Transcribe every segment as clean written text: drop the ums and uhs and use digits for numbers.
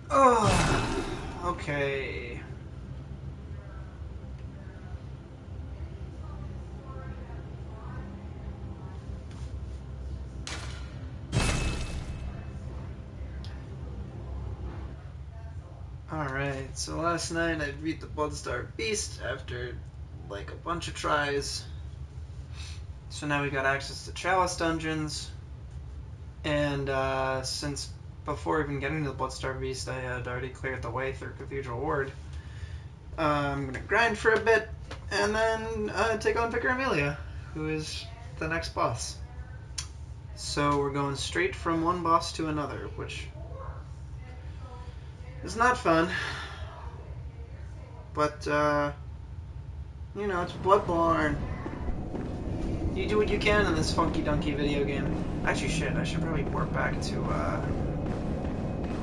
Oh, okay. Alright, so last night I beat the Bloodstar Beast after like a bunch of tries. So now we got access to Chalice Dungeons. And since before even getting to the Bloodstar Beast I had already cleared the way through Cathedral Ward, I'm gonna grind for a bit and then take on Vicar Amelia, who is the next boss. So we're going straight from one boss to another, which is not fun. But, you know, it's Bloodborne. You do what you can in this funky-dunky video game. Actually, shit, I should probably warp back to,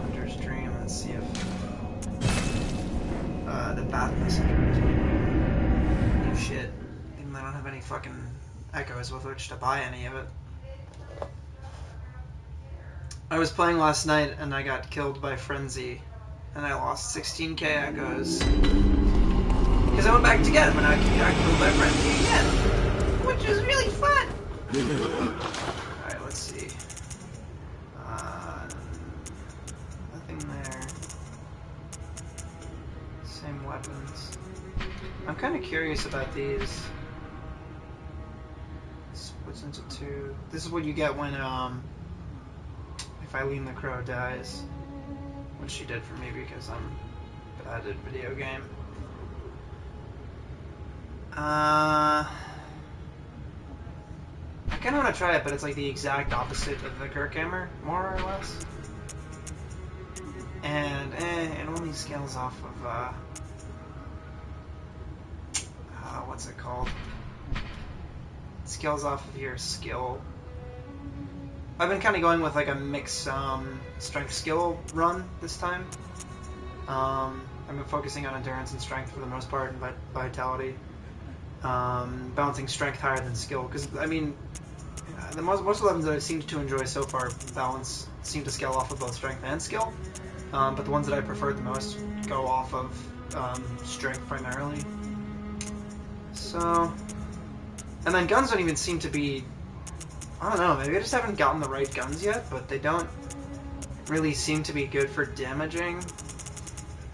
Hunter's Dream and see if, the Bath Messenger is new shit. Even though I don't have any fucking echoes with which to buy any of it. I was playing last night and I got killed by Frenzy. And I lost 16k echoes. Because I went back to get him and I got killed by Frenzy again. Which is really fun! Alright, let's see. Nothing there. Same weapons. I'm kind of curious about these. Splits into two. This is what you get when, if Eileen the Crow dies. Which she did for me because I'm bad at video game. I kind of want to try it, but it's like the exact opposite of the Kirk Hammer, more or less. And it only scales off of what's it called? It scales off of your skill. I've been kind of going with like a mixed strength skill run this time. I've been focusing on endurance and strength for the most part, and vitality. Balancing strength higher than skill, because I mean, the most weapons that I've seemed to enjoy so far seem to scale off of both strength and skill. But the ones that I preferred the most go off of strength primarily. So, and then guns don't even seem to be. I don't know, maybe I just haven't gotten the right guns yet, but they don't really seem to be good for damaging.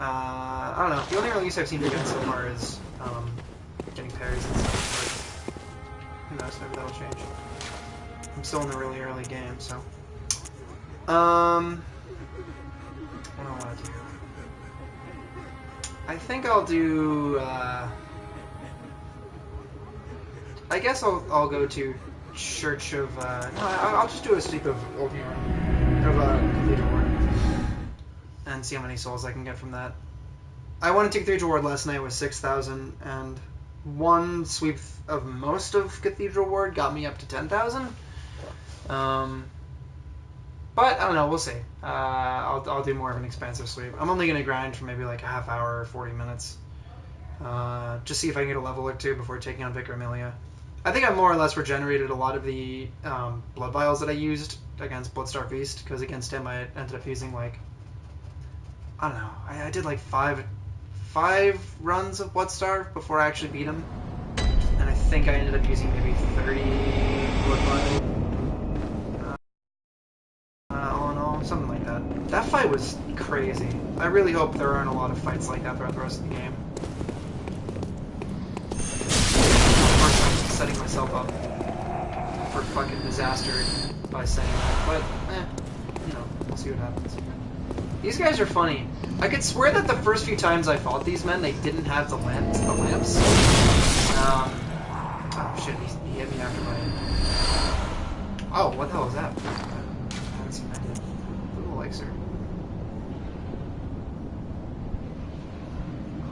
I don't know, the only release I've seen to get so far is getting parries and stuff, but who knows, maybe that'll change. I'm still in the really early game, so. What do I want to do? I think I'll do, I guess I'll go to Church of, no, I'll just do a sweep of Old York, of Cathedral Ward, and see how many souls I can get from that. I went to Cathedral Ward last night with 6,000, and one sweep of most of Cathedral Ward got me up to 10,000. But I don't know, we'll see. I'll do more of an expansive sweep. I'm only gonna grind for maybe like a half hour or 40 minutes. Just see if I can get a level or two before taking on Vicar Amelia. I think I've more or less regenerated a lot of the blood vials that I used against Bloodstar Beast, because against him I ended up using like, I don't know, I did like five runs of Bloodstar before I actually beat him, and I think I ended up using maybe 30 blood vials. All in all, something like that. That fight was crazy. I really hope there aren't a lot of fights like that throughout the rest of the game. Setting myself up for fucking disaster by saying that, but you know, we'll see what happens. These guys are funny. I could swear that the first few times I fought these men, they didn't have the lamps. Oh shit, he hit me after my. Oh, what the hell was that? I haven't seen that yet. Little elixir.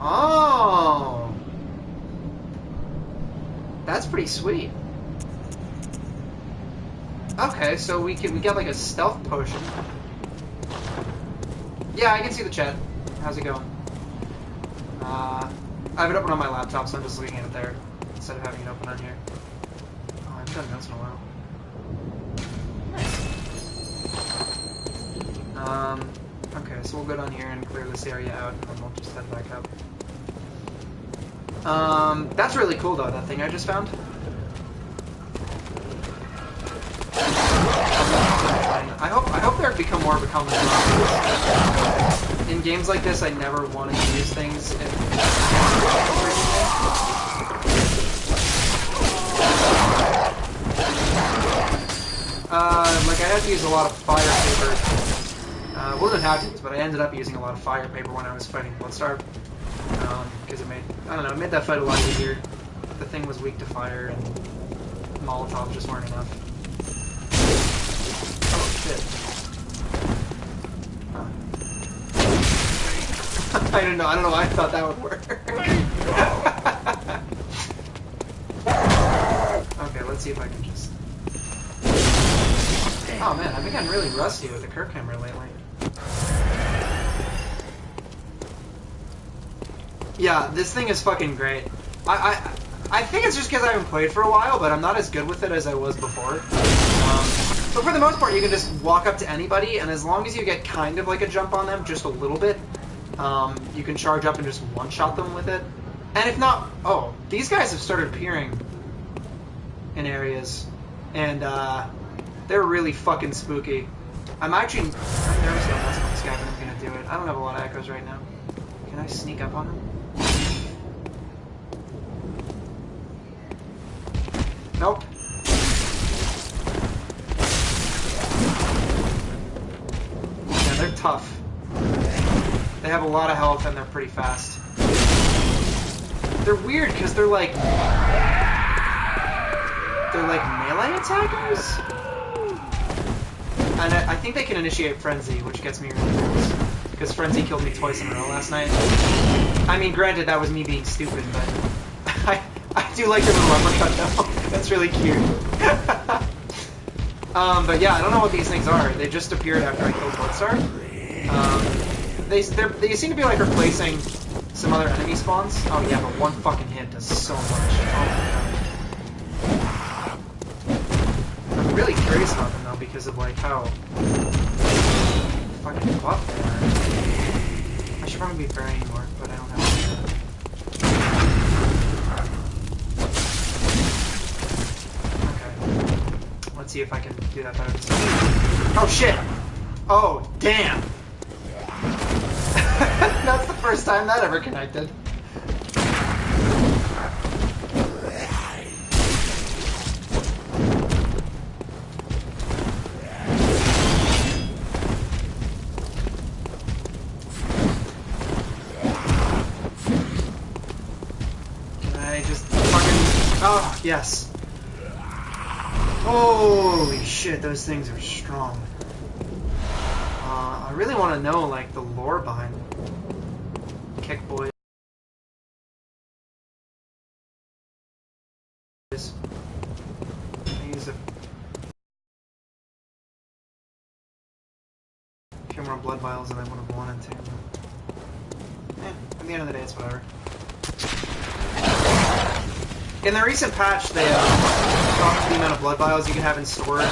Oh. That's pretty sweet. Okay, so we get like a stealth potion. Yeah, I can see the chat. How's it going? I have it open on my laptop, so I'm just looking at it there instead of having it open on here. Oh, I haven't done notes in a while. Nice. Okay, so we'll go down here and clear this area out, and then we'll just head back up. That's really cool though, that thing I just found. I hope there become more of a common practice. In games like this, I never wanted to use things like I had to use a lot of fire paper. Wasn't have to use, but I ended up using a lot of fire paper when I was fighting Bloodstar. Because it made, I don't know, it made that fight a lot easier. The thing was weak to fire, and Molotovs just weren't enough. Oh shit. Huh. I don't know why I thought that would work. Okay, let's see if I can just... Oh man, I've been getting really rusty with the curve camera lately. Yeah, this thing is fucking great. I think it's just because I haven't played for a while, but I'm not as good with it as I was before. But for the most part, you can just walk up to anybody, and as long as you get kind of like a jump on them, just a little bit, you can charge up and just one-shot them with it. And if not... Oh, these guys have started appearing in areas, and they're really fucking spooky. I'm nervous about messing with this guy, but I'm gonna do it. I don't have a lot of echoes right now. Can I sneak up on him? Nope. Yeah, they're tough. They have a lot of health and they're pretty fast. They're weird because they're like melee attackers? And I think they can initiate Frenzy, which gets me really nervous. Because Frenzy killed me twice in a row last night. I mean, granted, that was me being stupid, but I do like their little uppercut though. That's really cute. But yeah, I don't know what these things are. They just appeared after I killed Bloodstar. They seem to be like replacing some other enemy spawns. Oh yeah, but one fucking hit does so much. Oh my god. I'm really curious about them though because of like how fucking buff they are. I should probably be burying more, but I don't have to do that. Okay. Let's see if I can do that better this time. Oh shit! Oh, damn! That's the first time that ever connected. Oh, yes. Holy shit, those things are strong. I really want to know, like, the lore behind Kick Boys. I use a few more blood vials than I would have wanted to. At the end of the day, it's whatever. In the recent patch, they upped the amount of blood vials you can have in storage.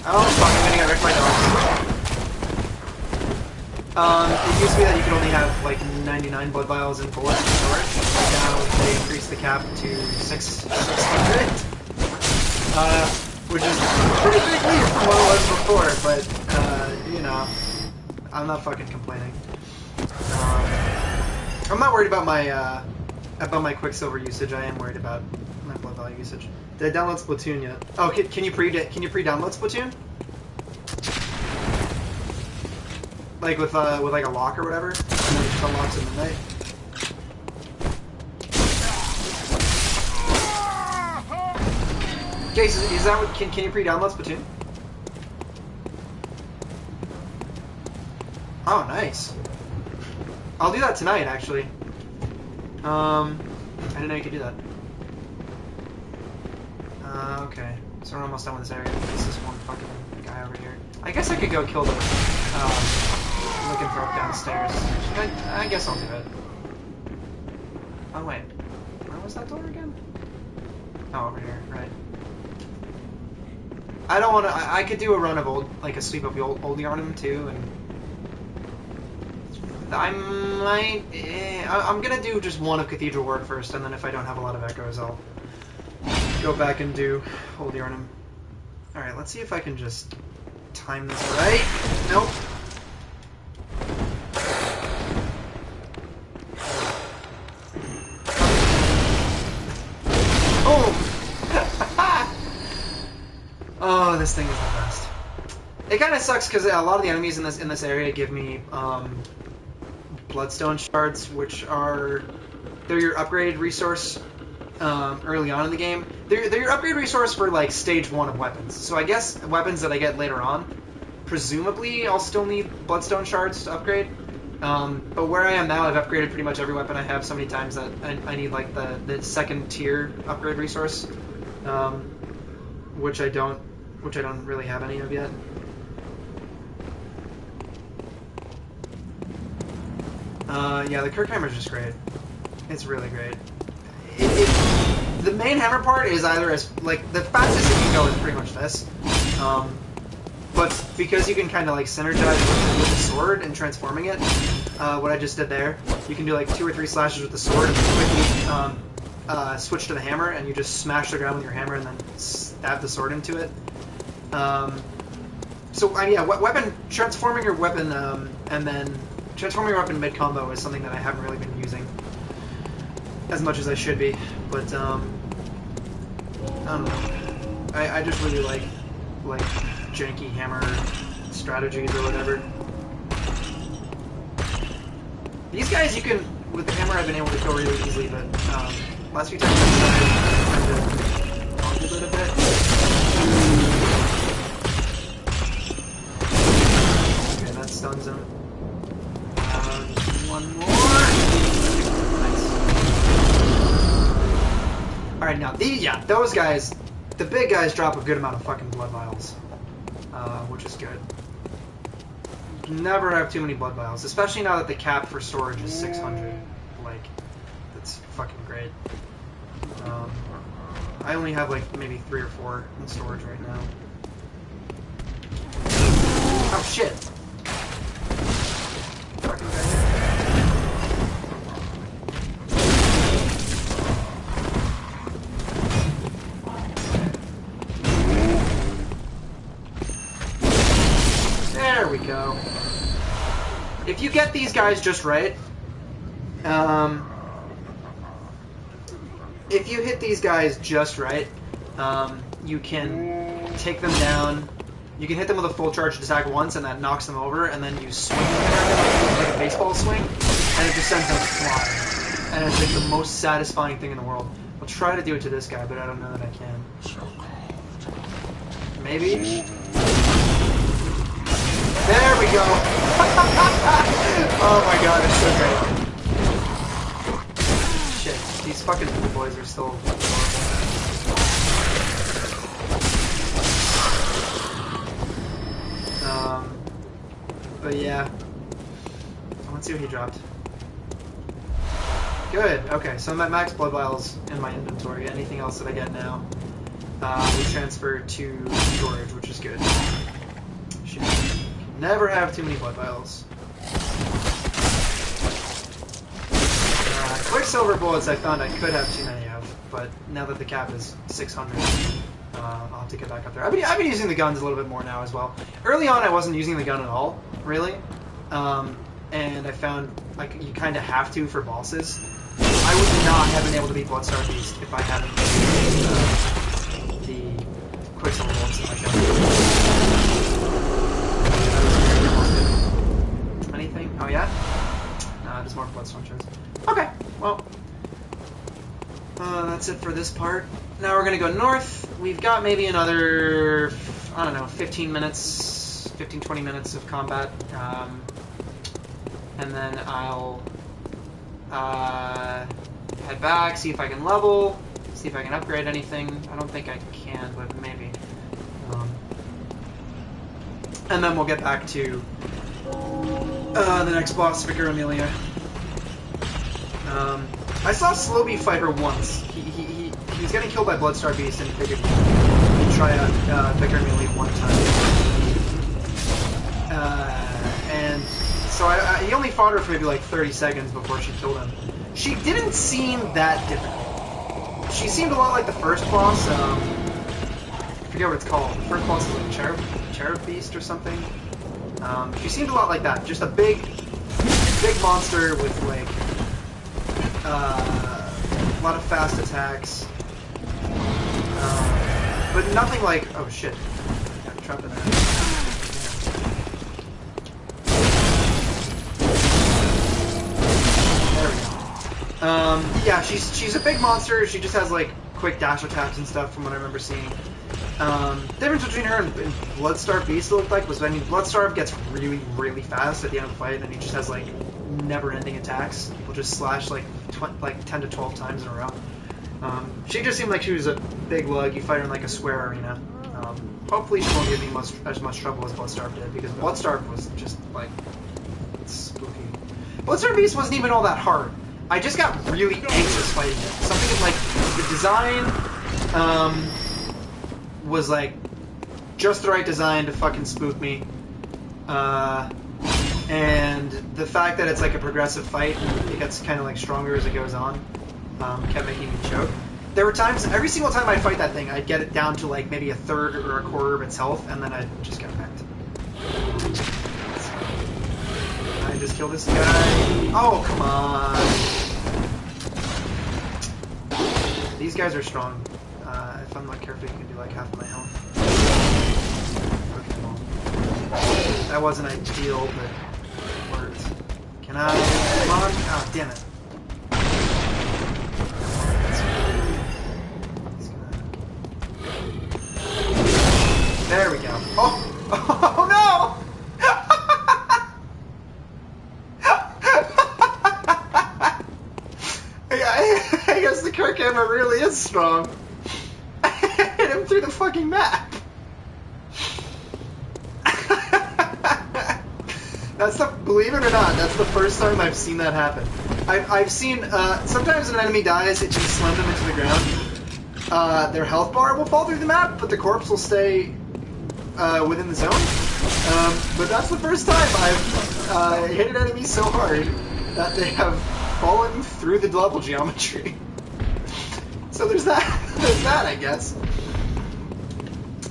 Oh fuck, I'm gonna get wrecked by dogs. It used to be that you could only have like 99 blood vials in bullets in storage. Now they increased the cap to 600. Which is a pretty big leap from what it was before, but you know, I'm not fucking complaining. I'm not worried about my Quicksilver usage. I am worried about my blood value usage. Did I download Splatoon yet? Oh, can you pre-download Splatoon? Like with like a lock or whatever, and then it just unlocks at midnight. Okay, so is that what? Can you pre-download Splatoon? Oh, nice. I'll do that tonight, actually. I didn't know you could do that. Okay. So we're almost done with this area. This is one fucking guy over here. I guess I could go kill the lycanthrope downstairs. I guess I'll do it. Oh wait. Where was that door again? Oh, over here, right. I don't want to. I could do a run of a sweep of old Yarnum too, and I might. I'm gonna do just one of Cathedral Ward first, and then if I don't have a lot of echoes, I'll go back and do old Yarnum. All right, let's see if I can just time this right. Nope. Oh, this thing is the best. It kind of sucks because a lot of the enemies in this area give me bloodstone shards, which they're your upgrade resource early on in the game. They're your upgrade resource for like stage 1 of weapons. So I guess weapons that I get later on, presumably I'll still need bloodstone shards to upgrade. But where I am now, I've upgraded pretty much every weapon I have so many times that I need like the second tier upgrade resource, which I don't really have any of yet. Yeah, the Kirkheimer's just great. It's really great. The main hammer part is either the fastest it can go is pretty much this. But because you can kind of like synergize with the sword and transforming it, what I just did there, you can do like 2 or 3 slashes with the sword and quickly switch to the hammer, and you just smash the ground with your hammer and then stab the sword into it. Yeah, weapon transforming your weapon and then transforming your weapon mid combo is something that I haven't really been using as much as I should be. But I don't know. I just really like janky hammer strategies or whatever. These guys you can, with the hammer I've been able to kill really easily, but last few times I've tried to dodge it a bit. Okay, that stuns him. One more. Nice. Alright, now those guys, the big guys drop a good amount of fucking blood vials, which is good. Never have too many blood vials, especially now that the cap for storage is 600. Like, that's fucking great. I only have like maybe 3 or 4 in storage right now. Oh shit! Fucking guy. There we go. If you get these guys just right, if you hit these guys just right, you can take them down. You can hit them with a full charged attack once, and that knocks them over, and then you swing them like a baseball swing, and it just sends them flying. And it's like the most satisfying thing in the world. I'll try to do it to this guy, but I don't know that I can. Maybe? There we go! Oh my god, it's so great. Shit, these fucking blue boys are still... But yeah. Let's see what he dropped. Good, okay, so I'm at max blood vials in my inventory. Anything else that I get now will transfer to storage, which is good. Should never have too many blood vials. Quicksilver bullets I found I could have too many of, but now that the cap is 600, I'll have to get back up there. I've been using the guns a little bit more now as well. Early on I wasn't using the gun at all, really, and I found like you kind of have to for bosses. I would not have been able to beat Bloodstar Beast if I hadn't used the Quicksilver bullets in my gun. Anything? Oh yeah? There's more Bloodstone shards. Okay, well, that's it for this part. Now we're gonna go north. We've got maybe another, I don't know, 15 minutes, 15-20 minutes of combat, and then I'll head back, see if I can level, see if I can upgrade anything. I don't think I can, but maybe. And then we'll get back to the next boss, Vicar Amelia. I saw Slowbee fight her once. He was getting killed by Bloodstar Beast and figured he'd try out Vicar Amelia one time. And so he only fought her for maybe like 30 seconds before she killed him. She didn't seem that difficult. She seemed a lot like the first boss. I forget what it's called. The first boss is like Cherub Beast or something. She seemed a lot like that. Just a big monster with like a lot of fast attacks. But nothing like... Oh shit. Got trapped in there. There we go. Yeah, she's a big monster. She just has like quick dash attacks and stuff from what I remember seeing. The difference between her and Bloodstarved Beast, it looked like, was, I mean, Bloodstarved gets really, really fast at the end of the fight, and he just has like never-ending attacks. He'll just slash like 10 to 12 times in a row. She just seemed like she was a big lug. You fight her in like a square arena. Hopefully she won't give me as much trouble as Bloodstarved did, because Bloodstarved was just like spooky. Bloodstarved Beast wasn't even all that hard. I just got really anxious fighting it. Something like the design was like just the right design to fucking spook me. And the fact that it's like a progressive fight and it gets kind of like stronger as it goes on kept making me choke. There were times, every single time I'd fight that thing, I'd get it down to like maybe a third or a quarter of its health, and then I'd just get wrecked. I just kill this guy. Oh, come on. These guys are strong. If I'm not careful, you can do like half my health. Okay, well. That wasn't ideal, but it worked. Can I? Come on. Oh, damn it. There we go. Oh, oh no! I guess the Kirk hammer really is strong. I hit him through the fucking map. Believe it or not, that's the first time I've seen that happen. I've seen, sometimes an enemy dies, it just slams them into the ground. Their health bar will fall through the map, but the corpse will stay within the zone. But that's the first time I've hit an enemy so hard that they have fallen through the level geometry. So there's that. There's that, I guess.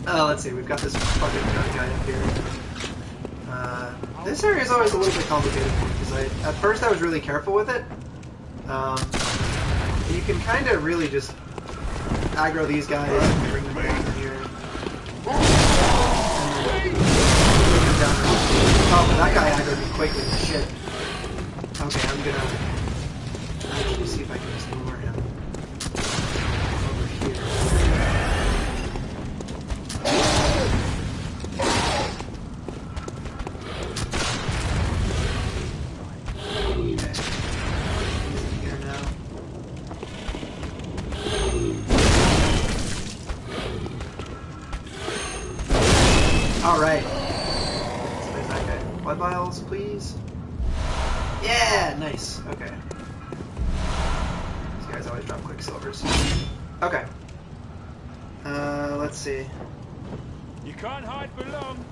Let's see. We've got this fucking guy up here. This area is always a little bit complicated because at first I was really careful with it. You can kind of really just aggro these guys and bring them down here. Oh, but that guy aggroed me quickly. Shit. Okay, I'm gonna actually see if I can just lure him over here. Okay. He's in here now. Alright. Blood vials, please. Yeah, nice. Okay. These guys always drop quicksilvers. Okay. Let's see. You can't hide for long.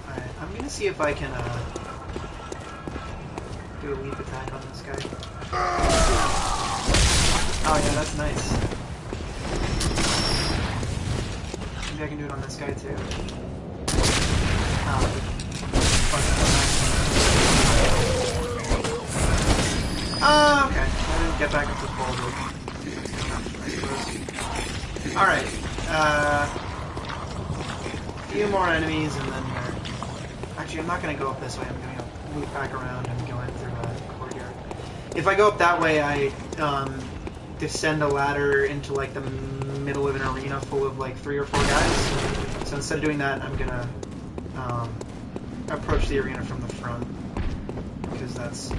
Alright, I'm gonna see if I can do a leap attack on this guy. Oh yeah, that's nice. Maybe I can do it on this guy too. Oh, okay. I didn't get back up to full loop. Alright. A few more enemies and then actually, I'm not going to go up this way. I'm going to loop back around and go in through a courtyard. If I go up that way, I descend a ladder into like the middle of an arena full of like 3 or 4 guys. So instead of doing that, I'm gonna approach the arena from the front because that's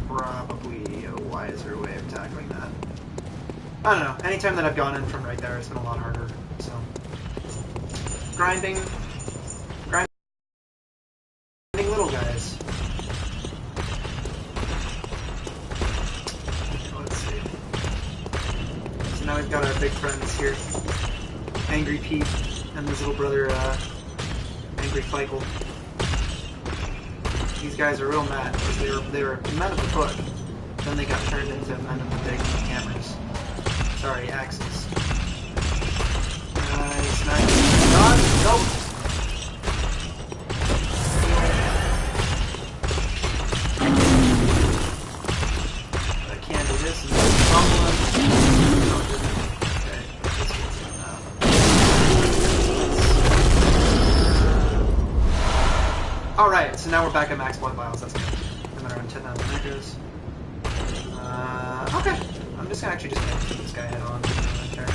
probably a wiser way of tackling that. I don't know. Anytime that I've gone in from right there, it's been a lot harder. So grinding little guys. and his little brother, Angry Feigl. These guys are real mad because they were men of the book. Then they got turned into men of the big hammers. Sorry, axes. Nice, nice. God, nope. I can't do this. And alright, so now we're back at max blood vials, that's good. And then around 10,000 macros. Okay. I'm just gonna keep this guy head on. Okay.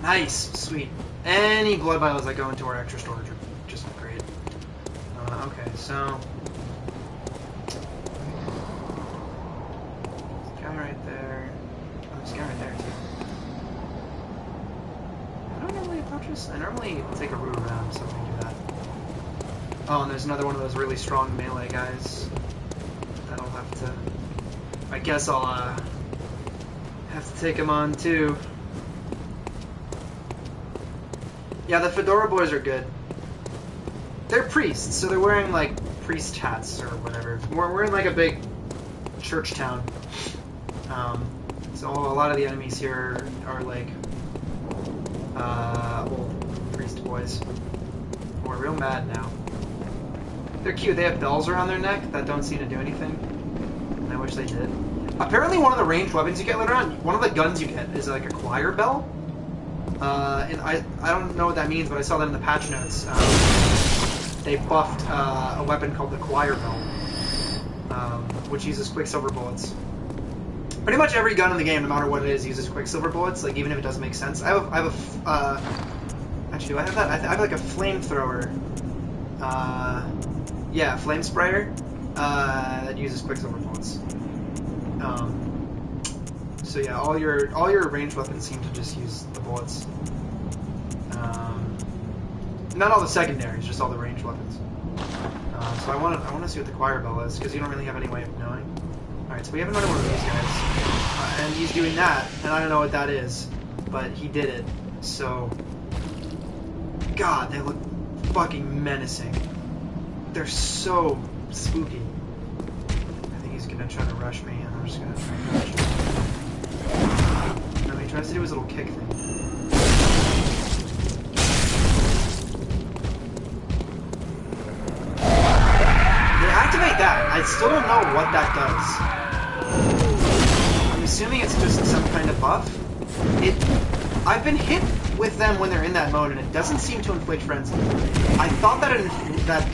Nice, sweet. Any blood vials that go into our extra storage are just great. Okay, so this guy right there. Oh, this guy right there too. I don't normally approach this. I normally take a route around, so we can do that. Oh, and there's another one of those really strong melee guys. That'll have to. I guess I'll have to take him on too. Yeah, the Fedora boys are good. They're priests, so they're wearing like priest hats or whatever. We're in like a big church town, so a lot of the enemies here are like old priest boys. We're real mad now. They're cute. They have bells around their neck that don't seem to do anything, and I wish they did. Apparently, one of the ranged weapons you get later on, one of the guns you get is like a choir bell. And I don't know what that means, but I saw that in the patch notes. They buffed a weapon called the Choir Bell, which uses Quicksilver bullets. Pretty much every gun in the game, no matter what it is, uses Quicksilver bullets, like even if it doesn't make sense. I have a actually, do I have that? I have like a flamethrower. Yeah, flame sprayer that uses Quicksilver bullets. So yeah, all your ranged weapons seem to just use the bullets. Not all the secondaries, just all the ranged weapons. So I want to see what the choir bell is, because you don't really have any way of knowing. Alright, so we have another one of these guys. And he's doing that, and I don't know what that is, but he did it. So, God, they look fucking menacing. They're so spooky. I think he's gonna try to rush me, and I'm just gonna try and rush him. No, he tries to do his little kick thing. That. I still don't know what that does. I'm assuming it's just some kind of buff. I've been hit with them when they're in that mode, and it doesn't seem to inflict frenzy. I thought that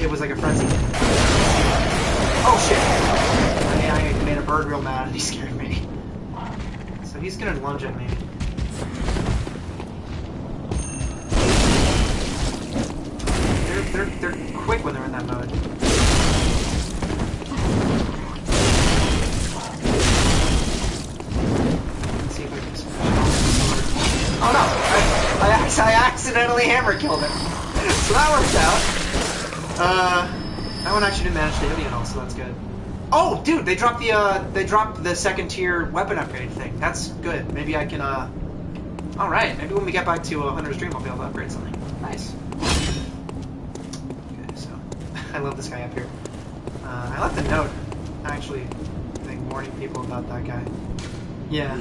it was like a frenzy. Oh shit! I made a bird real mad, and he scared me. So he's gonna lunge at me. They're quick when they're in that mode. Oh no! I accidentally hammer killed him. So that worked out. That one actually didn't manage to hit me at all, so that's good. Oh, dude, they dropped the second tier weapon upgrade thing. That's good. Maybe I can all right. Maybe when we get back to 100 stream, I'll be able to upgrade something. Nice. Okay, so I love this guy up here. I left a note, actually, I think warning people about that guy. Yeah.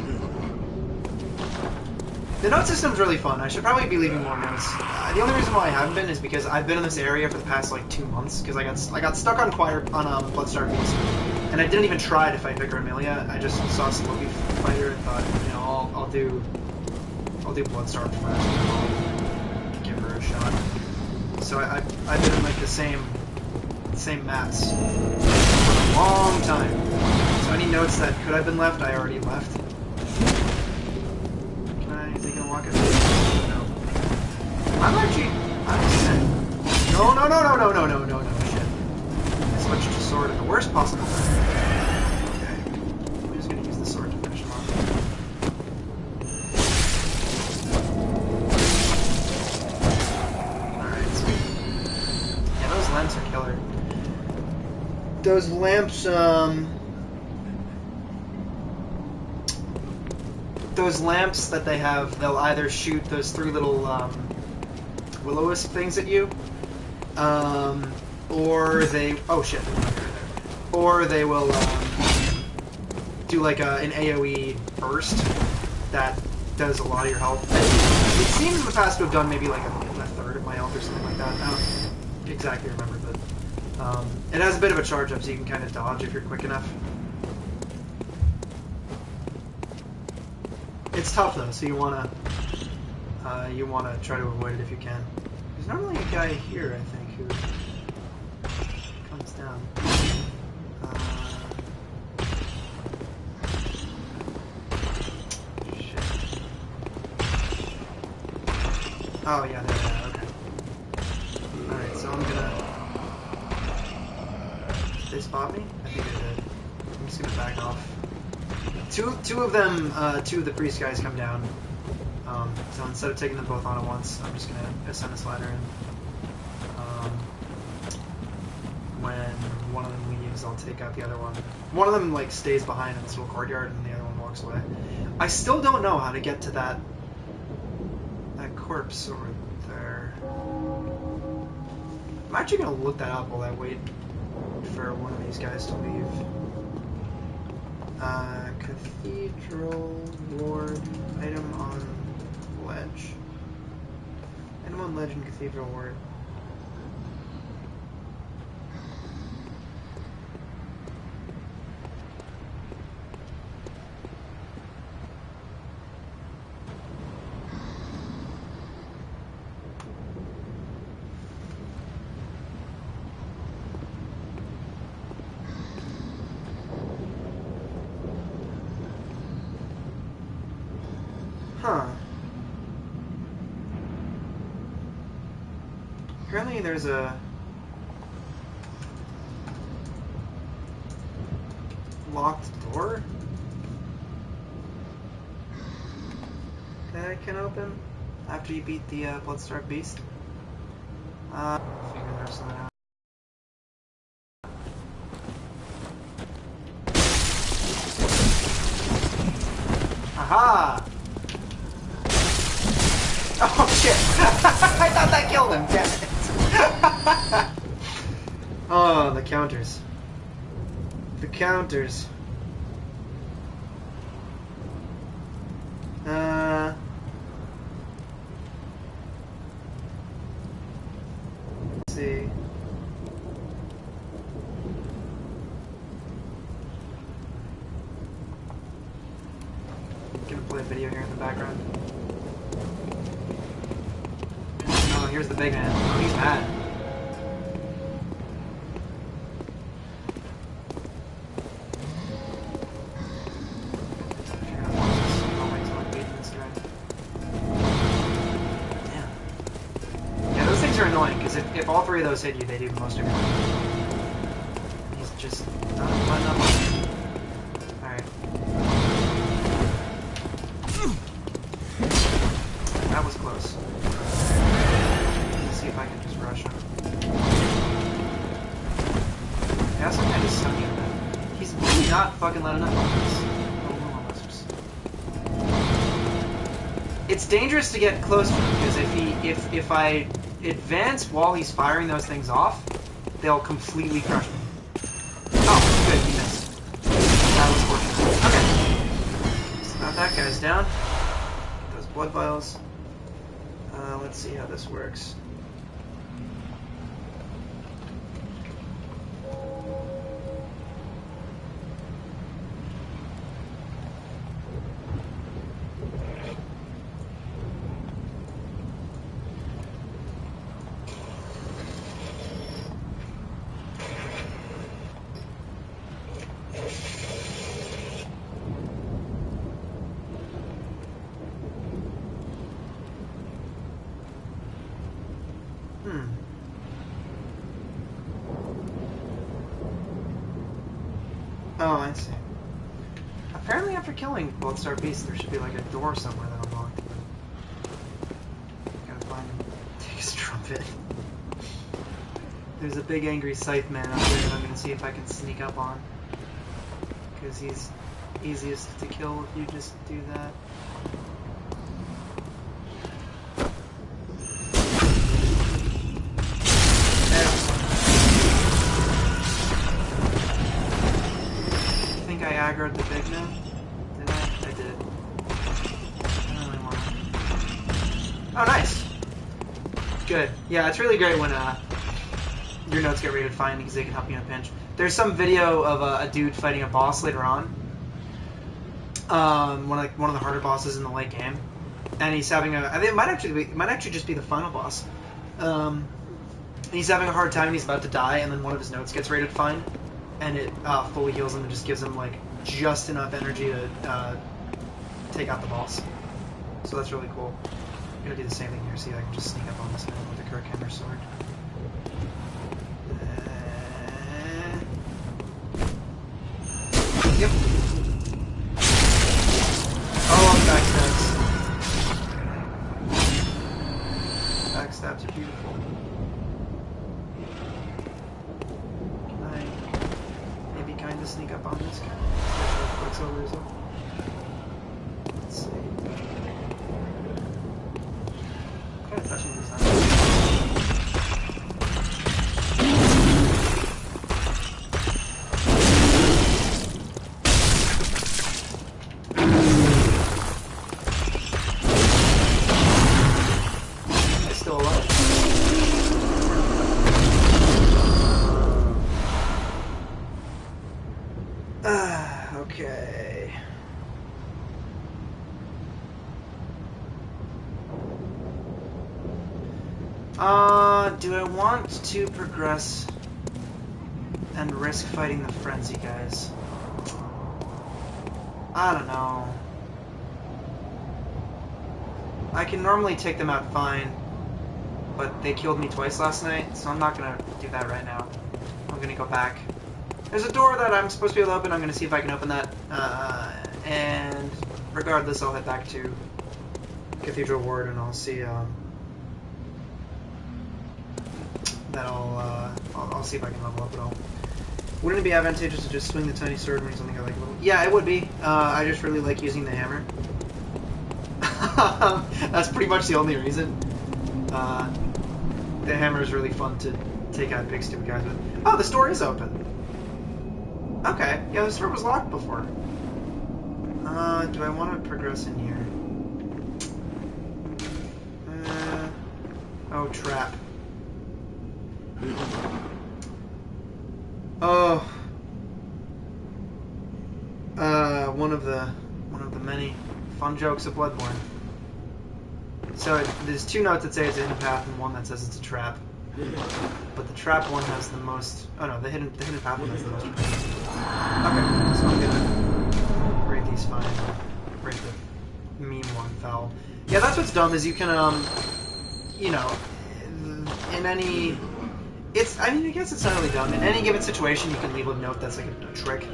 The note system's really fun. I should probably be leaving more notes. The only reason why I haven't been is because I've been in this area for the past like 2 months because I got stuck on Bloodstar Beast, and I didn't even try to fight Vicar Amelia. I just saw a Slowly fighter and thought, you know, I'll do Bloodstar first, and I'll give her a shot. So I've been in like the same maps for a long time. So any notes that could have been left, I already left. Is he gonna walk it? No. I'm actually. No, shit. I switched to sword at the worst possible time. Okay. I'm just gonna use the sword to finish him off. those lamps, those lamps that they have, they'll either shoot those three little will-o-wisp things at you, or they... Oh shit, or they will do like an AoE burst that does a lot of your health. It seems in the past to have done maybe like a third of my health or something like that. I don't exactly remember, but it has a bit of a charge up, so you can kind of dodge if you're quick enough. It's tough though, so you wanna try to avoid it if you can. There's normally a guy here, I think, who comes down. Shit. Oh yeah, there. Okay. All right, so I'm gonna. Did they spot me? I think they did. I'm just gonna back off. Two of them, two of the priest guys come down. So instead of taking them both on at once, I'm just gonna ascend this ladder, and when one of them leaves, I'll take out the other one. One of them like stays behind in this little courtyard, and the other one walks away. I still don't know how to get to that corpse over there. I'm actually gonna look that up while I wait for one of these guys to leave. Cathedral Ward, item on ledge. Item on ledge in Cathedral Ward. Huh. Apparently there's a locked door that I can open after you beat the Bloodstarved Beast. Figure the rest of that out. Aha! Oh shit! I thought that killed him, damn it! Oh, the counters. The counters. Let's see. I'm gonna play a video here in the background. Oh, here's the big man. Oh, he's mad. Annoying, because if all three of those hit you, they do most of your damage. He's just not letting up. Alright. That was close. Let's see if I can just rush him. Yeah, some kind of stuck in that. He's really not fucking letting up on this. It's dangerous to get close to him, because if I advance while he's firing those things off, they'll completely crush me. Oh, good, he missed. That was fortunate. Okay. So now that guy's down. Those blood vials. Let's see how this works. Oh, I see. Apparently after killing Bloodstarved Beast, there should be like a door somewhere that unlocked. Gotta find him. Take his trumpet. There's a big angry scythe man up there that I'm going to see if I can sneak up on. Because he's easiest to kill if you just do that. I think I aggroed the big now. Did I? I did. I don't really want to. Oh, nice! Good. Yeah, it's really great when your notes get rated fine because they can help you in a pinch. There's some video of a dude fighting a boss later on. One of the harder bosses in the late game, and he's having I think it might actually just be the final boss. He's having a hard time. He's about to die, and then one of his notes gets rated fine, and it fully heals him and just gives him like just enough energy to take out the boss. So that's really cool. I'm gonna do the same thing here. See if I can just sneak up on this man with the Kirkhammer sword. Yep. Oh, backstabs. Backstabs are beautiful. Can I maybe kind of sneak up on this guy? Quicksilver is up. Let's see. I'm kind of touching this now. Okay. Do I want to progress and risk fighting the frenzy guys? I don't know. I can normally take them out fine, but they killed me twice last night, so I'm not gonna do that right now. I'm gonna go back. There's a door that I'm supposed to be able to open. I'm going to see if I can open that. And regardless, I'll head back to Cathedral Ward and I'll see that I'll see if I can level up at all. Wouldn't it be advantageous to just swing the tiny sword when something I like a little? Yeah, it would be. I just really like using the hammer. That's pretty much the only reason. The hammer is really fun to take out big stupid guys with. Oh, this door is open. Okay, yeah, this door was locked before. Do I want to progress in here? Oh, trap. Oh. One of the many fun jokes of Bloodborne. So there's two notes that say it's a hidden path and one that says it's a trap. But the trap one has the most. Oh no, the hidden path one has the most. Okay, so I'm gonna rate these fine. Rate the meme one foul. Yeah, that's what's dumb is you can you know, in any. I mean, I guess it's not really dumb. In any given situation, you can leave a note that's like a trick.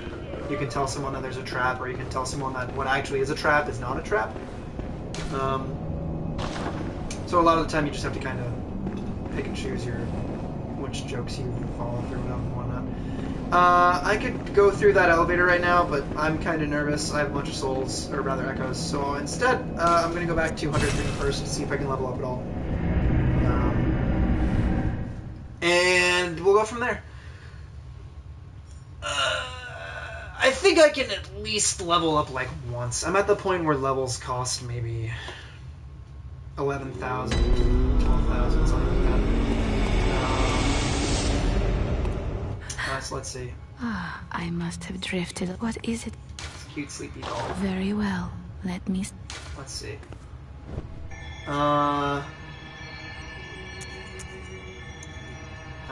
You can tell someone that there's a trap, or you can tell someone that what actually is a trap is not a trap. So a lot of the time, you just have to kind of pick and choose which jokes you follow through and whatnot. I could go through that elevator right now, but I'm kind of nervous. I have a bunch of souls, or rather echoes. So instead, I'm going to go back to 103 first to see if I can level up at all. And we'll go from there. I think I can at least level up like once. I'm at the point where levels cost maybe 11,000, 12,000, something like that. So let's see. I must have drifted. What is it? It's a cute sleepy doll. Very well. Let me... Let's see. How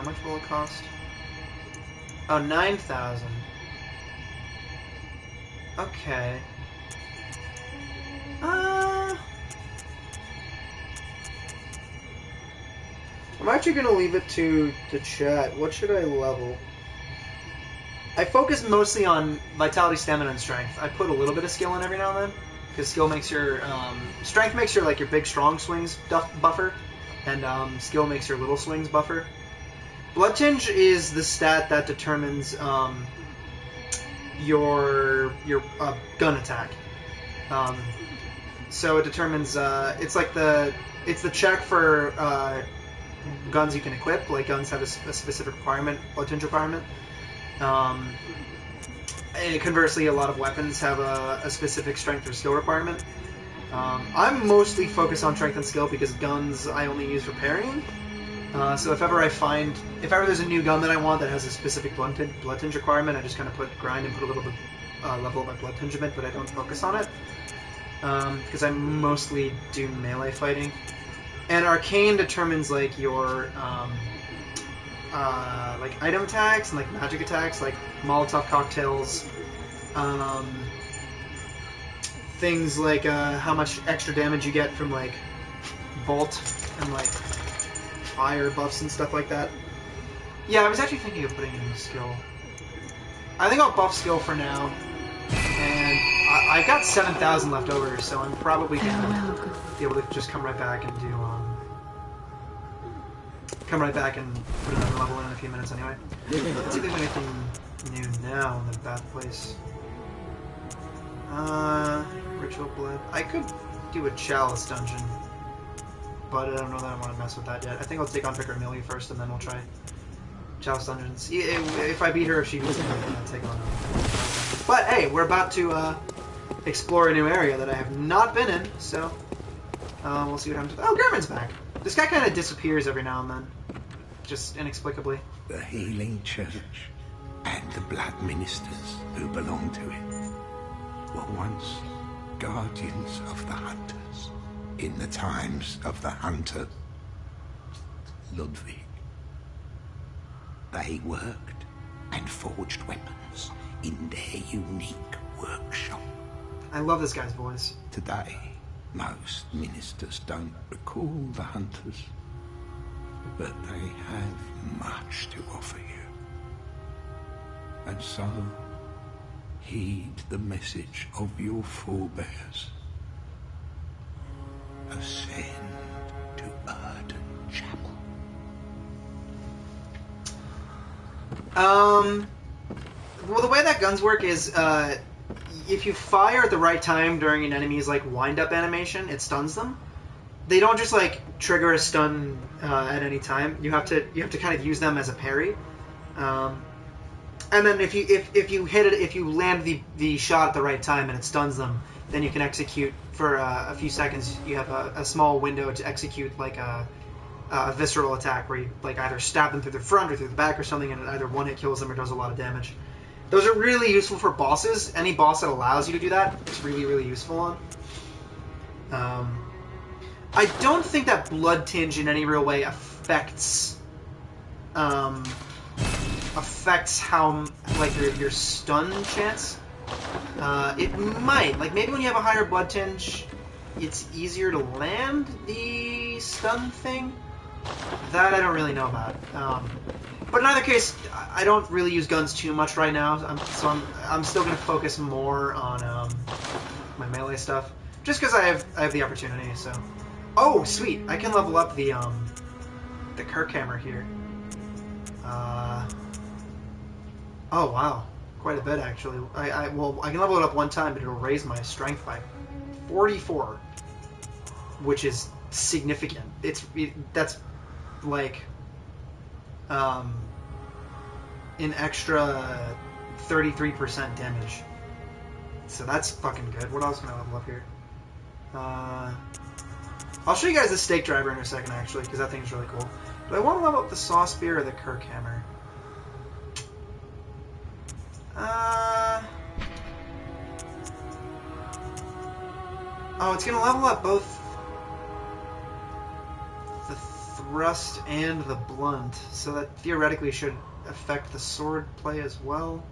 much will it cost? Oh, 9,000. Okay. I'm actually going to leave it to the chat. What should I level? I focus mostly on vitality, stamina, and strength. I put a little bit of skill in every now and then, because skill makes your strength makes your your big strong swings buffer, and skill makes your little swings buffer. Blood Tinge is the stat that determines your gun attack. So it determines it's the check for guns you can equip. Like guns have a specific requirement, Blood Tinge requirement. And conversely, a lot of weapons have a specific strength or skill requirement. I'm mostly focused on strength and skill because guns I only use for parrying. So if ever there's a new gun that I want that has a specific blood tinge requirement, I just kind of grind and put a little bit level of my blood tingement, but I don't focus on it because I mostly do melee fighting. And arcane determines like your like item attacks and like magic attacks, like Molotov cocktails, things like how much extra damage you get from like bolt and like fire buffs and stuff like that. Yeah, I was actually thinking of putting in a skill. I think I'll buff skill for now, and I've got 7,000 left over, so I'm probably gonna be able to just come right back and do put another level in a few minutes anyway. Let's see if there's anything new now in the bad place. Ritual blood. I could do a chalice dungeon, but I don't know that I want to mess with that yet. I think I'll take on Vicar Amelia first, and then we'll try chalice dungeons. If I beat her, if she beats me, then I'll take on her. But hey, we're about to explore a new area that I have not been in, so we'll see what happens. Oh, German's back. This guy kind of disappears every now and then, just inexplicably. The healing church and the blood ministers who belong to it were once guardians of the hunters in the times of the hunter Ludwig. They worked and forged weapons in their unique workshop. I love this guy's voice. Today, most ministers don't recall the hunters, but they have much to offer you. And so, heed the message of your forebears. Ascend to Erdon Chapel. Well, the way that guns work is, if you fire at the right time during an enemy's like wind-up animation, it stuns them. They don't just like trigger a stun at any time. You have to kind of use them as a parry. And then if you hit it, if you land the shot at the right time and it stuns them, then you can execute for a few seconds. You have a small window to execute like a visceral attack where you like either stab them through the front or through the back or something, and it either one hit kills them or does a lot of damage. Those are really useful for bosses. Any boss that allows you to do that, it's really, really useful on. I don't think that Blood Tinge in any real way affects how like your stun chance. It might, like maybe when you have a higher Blood Tinge, it's easier to land the stun thing. That I don't really know about. But in either case, I don't really use guns too much right now, so I'm still going to focus more on my melee stuff, just because I have the opportunity. So, oh sweet, I can level up the Kirk hammer here. Oh wow, quite a bit actually. I can level it up one time, but it'll raise my strength by 44, which is significant. That's like an extra 33% damage. So that's fucking good. What else can I level up here? I'll show you guys the stake driver in a second, actually, because that thing's really cool. Do I want to level up the saw spear or the Kirk hammer? Oh, it's going to level up both the thrust and the blunt, so that theoretically should affect the sword play as well.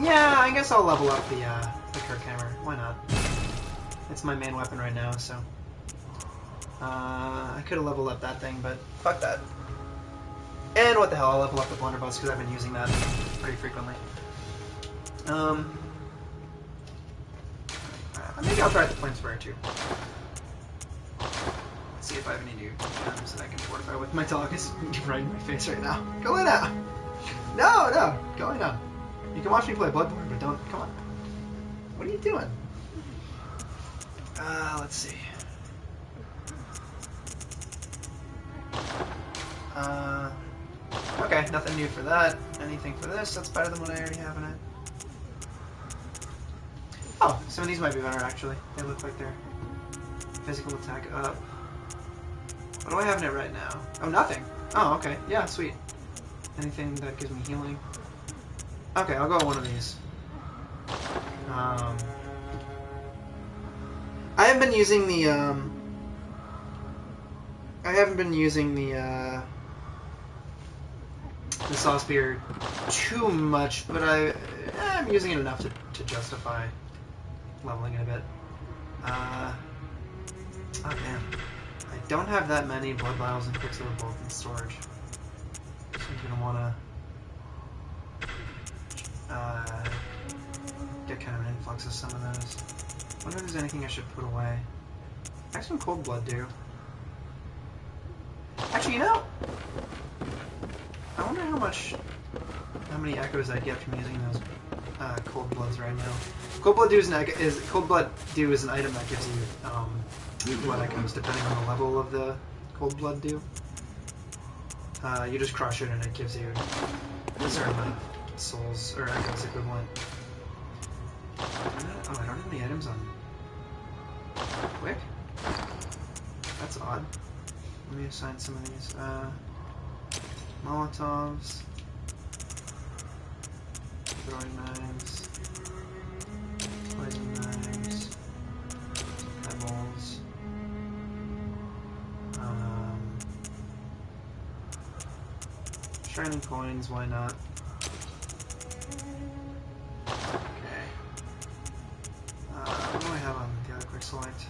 Yeah, I guess I'll level up the Kirk hammer. Why not? It's my main weapon right now, so... I could have leveled up that thing, but fuck that. And what the hell, I'll level up the blunderbuss because I've been using that pretty frequently. Maybe I'll try the flame sprayer too. see if I have any new gems that I can fortify with. My dog is right in my face right now. Go lay down. No, go lay down. You can watch me play Bloodborne, but don't. Come on. What are you doing? Let's see. Okay, nothing new for that. Anything for this? That's better than what I already have in it. Oh, some of these might be better actually. They look like they're physical attack up. What do I have in it right now? Oh, nothing. Oh, okay. Yeah, sweet. Anything that gives me healing. Okay, I'll go with one of these. I haven't been using the the saw spear too much, but I'm using it enough to justify leveling it a bit. Oh man, I don't have that many blood vials and quicksilver bolt in storage, so I'm gonna wanna get kind of an influx of some of those. I wonder if there's anything I should put away. I have some cold blood do. Actually, you know, I wonder how many echoes I get from using those cold bloods right now. Cold blood do is an item that gives you blood echoes depending on the level of the cold blood do. You just crush it and it gives you a certain amount of souls or echoes equivalent. Oh, I don't have any items on quick. That's odd. Let me assign some of these. Molotovs, throwing knives, poison knives, pebbles, shining coins, why not? Okay. What do I have on the other quick select?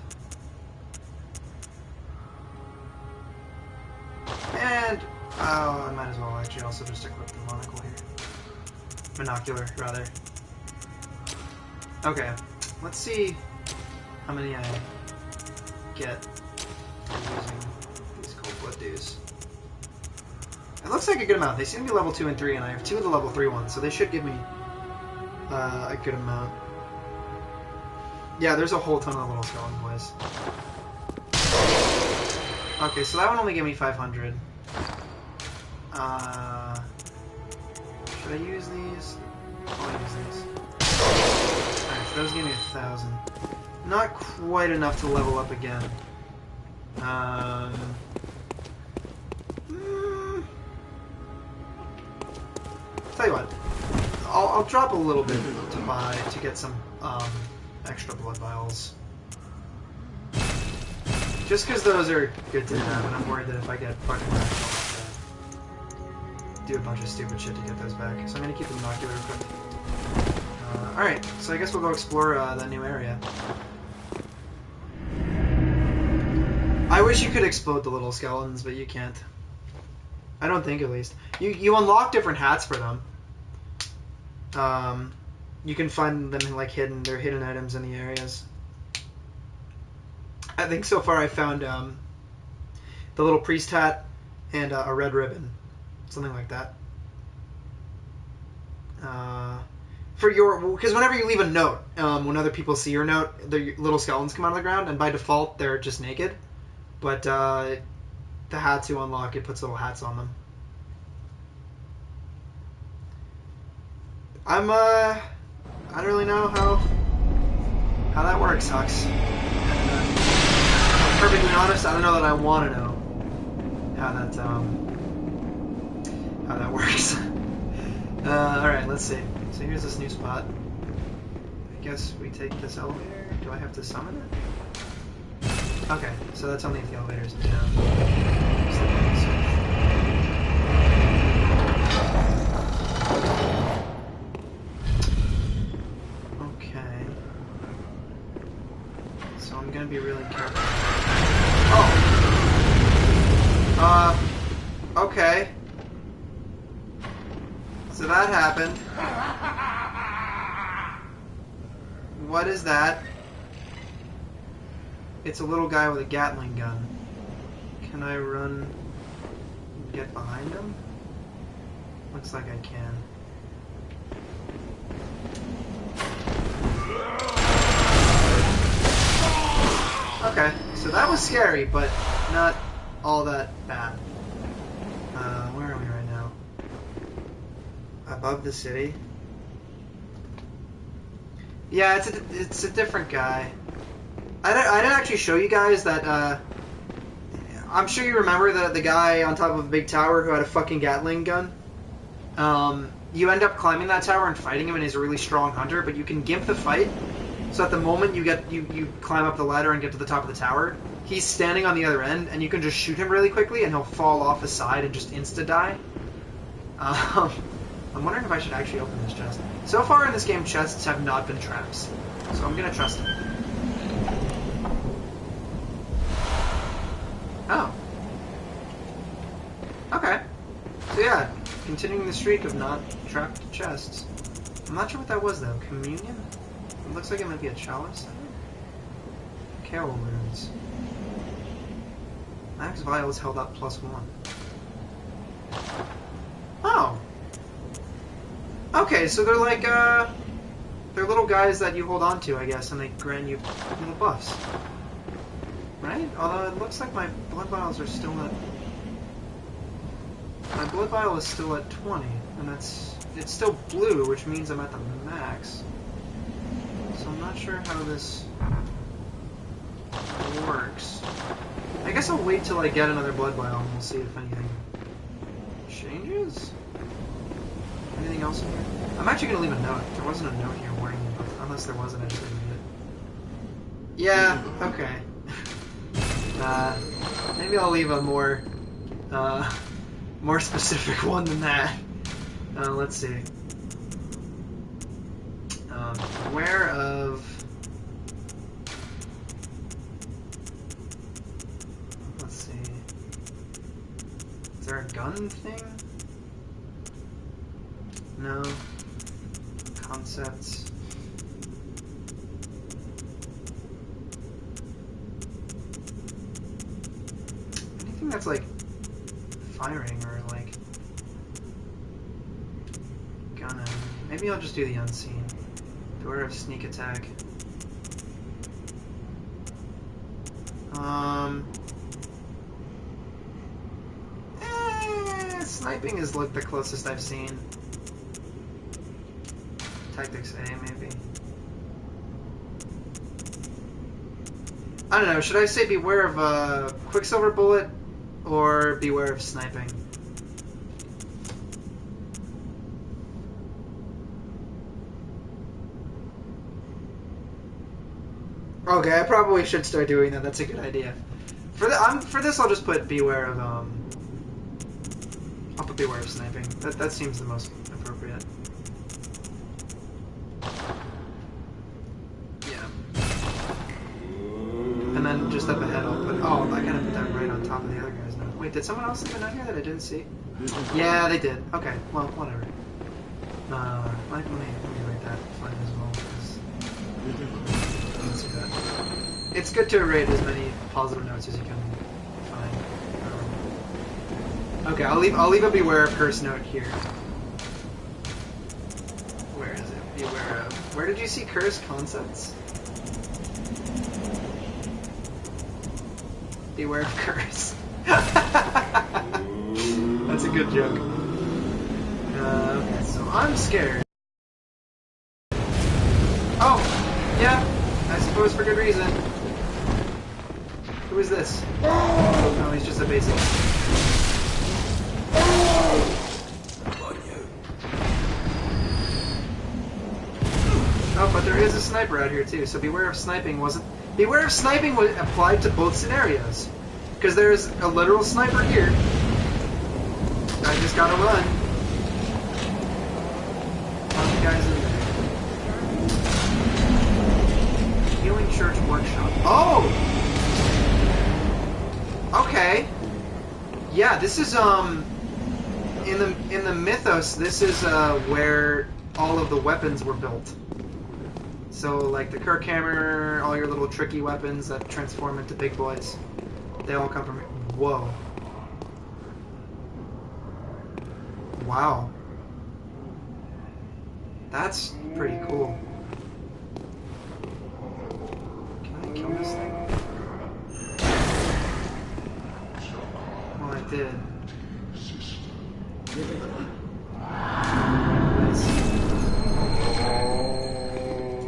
And oh, I might as well actually also just equip the monocle here. Monocular, rather. Okay, let's see how many I get from using these cold blood dues. It looks like a good amount. They seem to be level 2 and 3, and I have 2 of the level 3 ones, so they should give me a good amount. Yeah, there's a whole ton of little skeleton boys. Okay, so that one only gave me 500. Should I use these? I'll use these. Alright, so those gave me 1,000. Not quite enough to level up again. Tell you what, I'll drop a little bit to buy to get some extra blood vials. Just because those are good to have, and I'm worried that if I get fucking wrecked, I'll have to do a bunch of stupid shit to get those back. So I'm going to keep the monocular equipped. Alright, so I guess we'll go explore that new area. I wish you could explode the little skeletons, but you can't. I don't think, at least. You unlock different hats for them. You can find them like hidden. They're hidden items in the areas. I think so far I found the little priest hat and a red ribbon, something like that. Because whenever you leave a note, when other people see your note, the little skeletons come out of the ground, and by default they're just naked. But the hats you unlock, it puts little hats on them. I don't really know how that works, Hux. Perfectly honest, I don't know that I want to know how that works. Alright, let's see. So here's this new spot. I guess we take this elevator. Do I have to summon it? Okay, so that's only if the elevator's down. Okay. So I'm gonna be really careful. Okay. So that happened. What is that? It's a little guy with a Gatling gun. Can I run and get behind him? Looks like I can. Okay, so that was scary, but not all that bad. Where are we right now? Above the city? Yeah, it's a different guy. I didn't actually show you guys that, I'm sure you remember the guy on top of a big tower who had a fucking Gatling gun. You end up climbing that tower and fighting him, and he's a really strong hunter, but you can gimp the fight. So at the moment you climb up the ladder and get to the top of the tower, he's standing on the other end, and you can just shoot him really quickly, and he'll fall off the side and just insta-die. I'm wondering if I should actually open this chest. So far in this game, chests have not been traps, so I'm gonna trust him. Oh. Okay. So yeah, continuing the streak of not trapped chests. I'm not sure what that was though. Communion? It looks like it might be a chalice. Carol runes. Max vials held up +1. Oh. Okay, so they're like, they're little guys that you hold on to, I guess, and they grant you little buffs. Right? Although it looks like my blood vials are still at... My blood vial is still at 20, and it's still blue, which means I'm at the max. So I'm not sure how this works. I guess I'll wait till I get another blood vial and we'll see if anything changes? Anything else in here? I'm actually going to leave a note. There wasn't a note here warning me, but unless there wasn't, I just didn't read it. Yeah, okay. Maybe I'll leave a more specific one than that. Let's see. Beware of... Let's see. Is there a gun thing? No. Concepts. Anything that's like firing or like gunning. Maybe I'll just do the unseen. Beware of sneak attack. Sniping is like the closest I've seen. Tactics A, maybe. I don't know, should I say beware of a Quicksilver bullet or beware of sniping? Okay, I probably should start doing that. That's a good idea. For this, I'll just put beware of I'll put beware of sniping. That seems the most appropriate. Yeah. And then just up ahead, I'll put. Oh, I gotta put that right on top of the other guy's note. Wait, did someone else leave a note here that I didn't see? Yeah, they did. Okay, well, whatever. Let me write that fine as well. Let's see that. It's good to write as many positive notes as you can find. Okay, I'll leave a beware of curse note here. Where is it? Beware of. Where did you see curse concepts? Beware of curse. That's a good joke. Okay, so I'm scared. Oh, yeah. I suppose for good reason. Who is this? Oh, he's just a basic. Oh, but there is a sniper out here too, so beware of sniping wasn't... Beware of sniping was applied to both scenarios. Because there's a literal sniper here. I just gotta run. How many guys in there? Healing Church Workshop. Oh! Okay. Yeah, this is in the mythos, this is where all of the weapons were built. So like the Kirkhammer, all your little tricky weapons that transform into big boys. They all come from... Whoa. Wow. That's pretty cool. Can I kill this thing? Well, I did.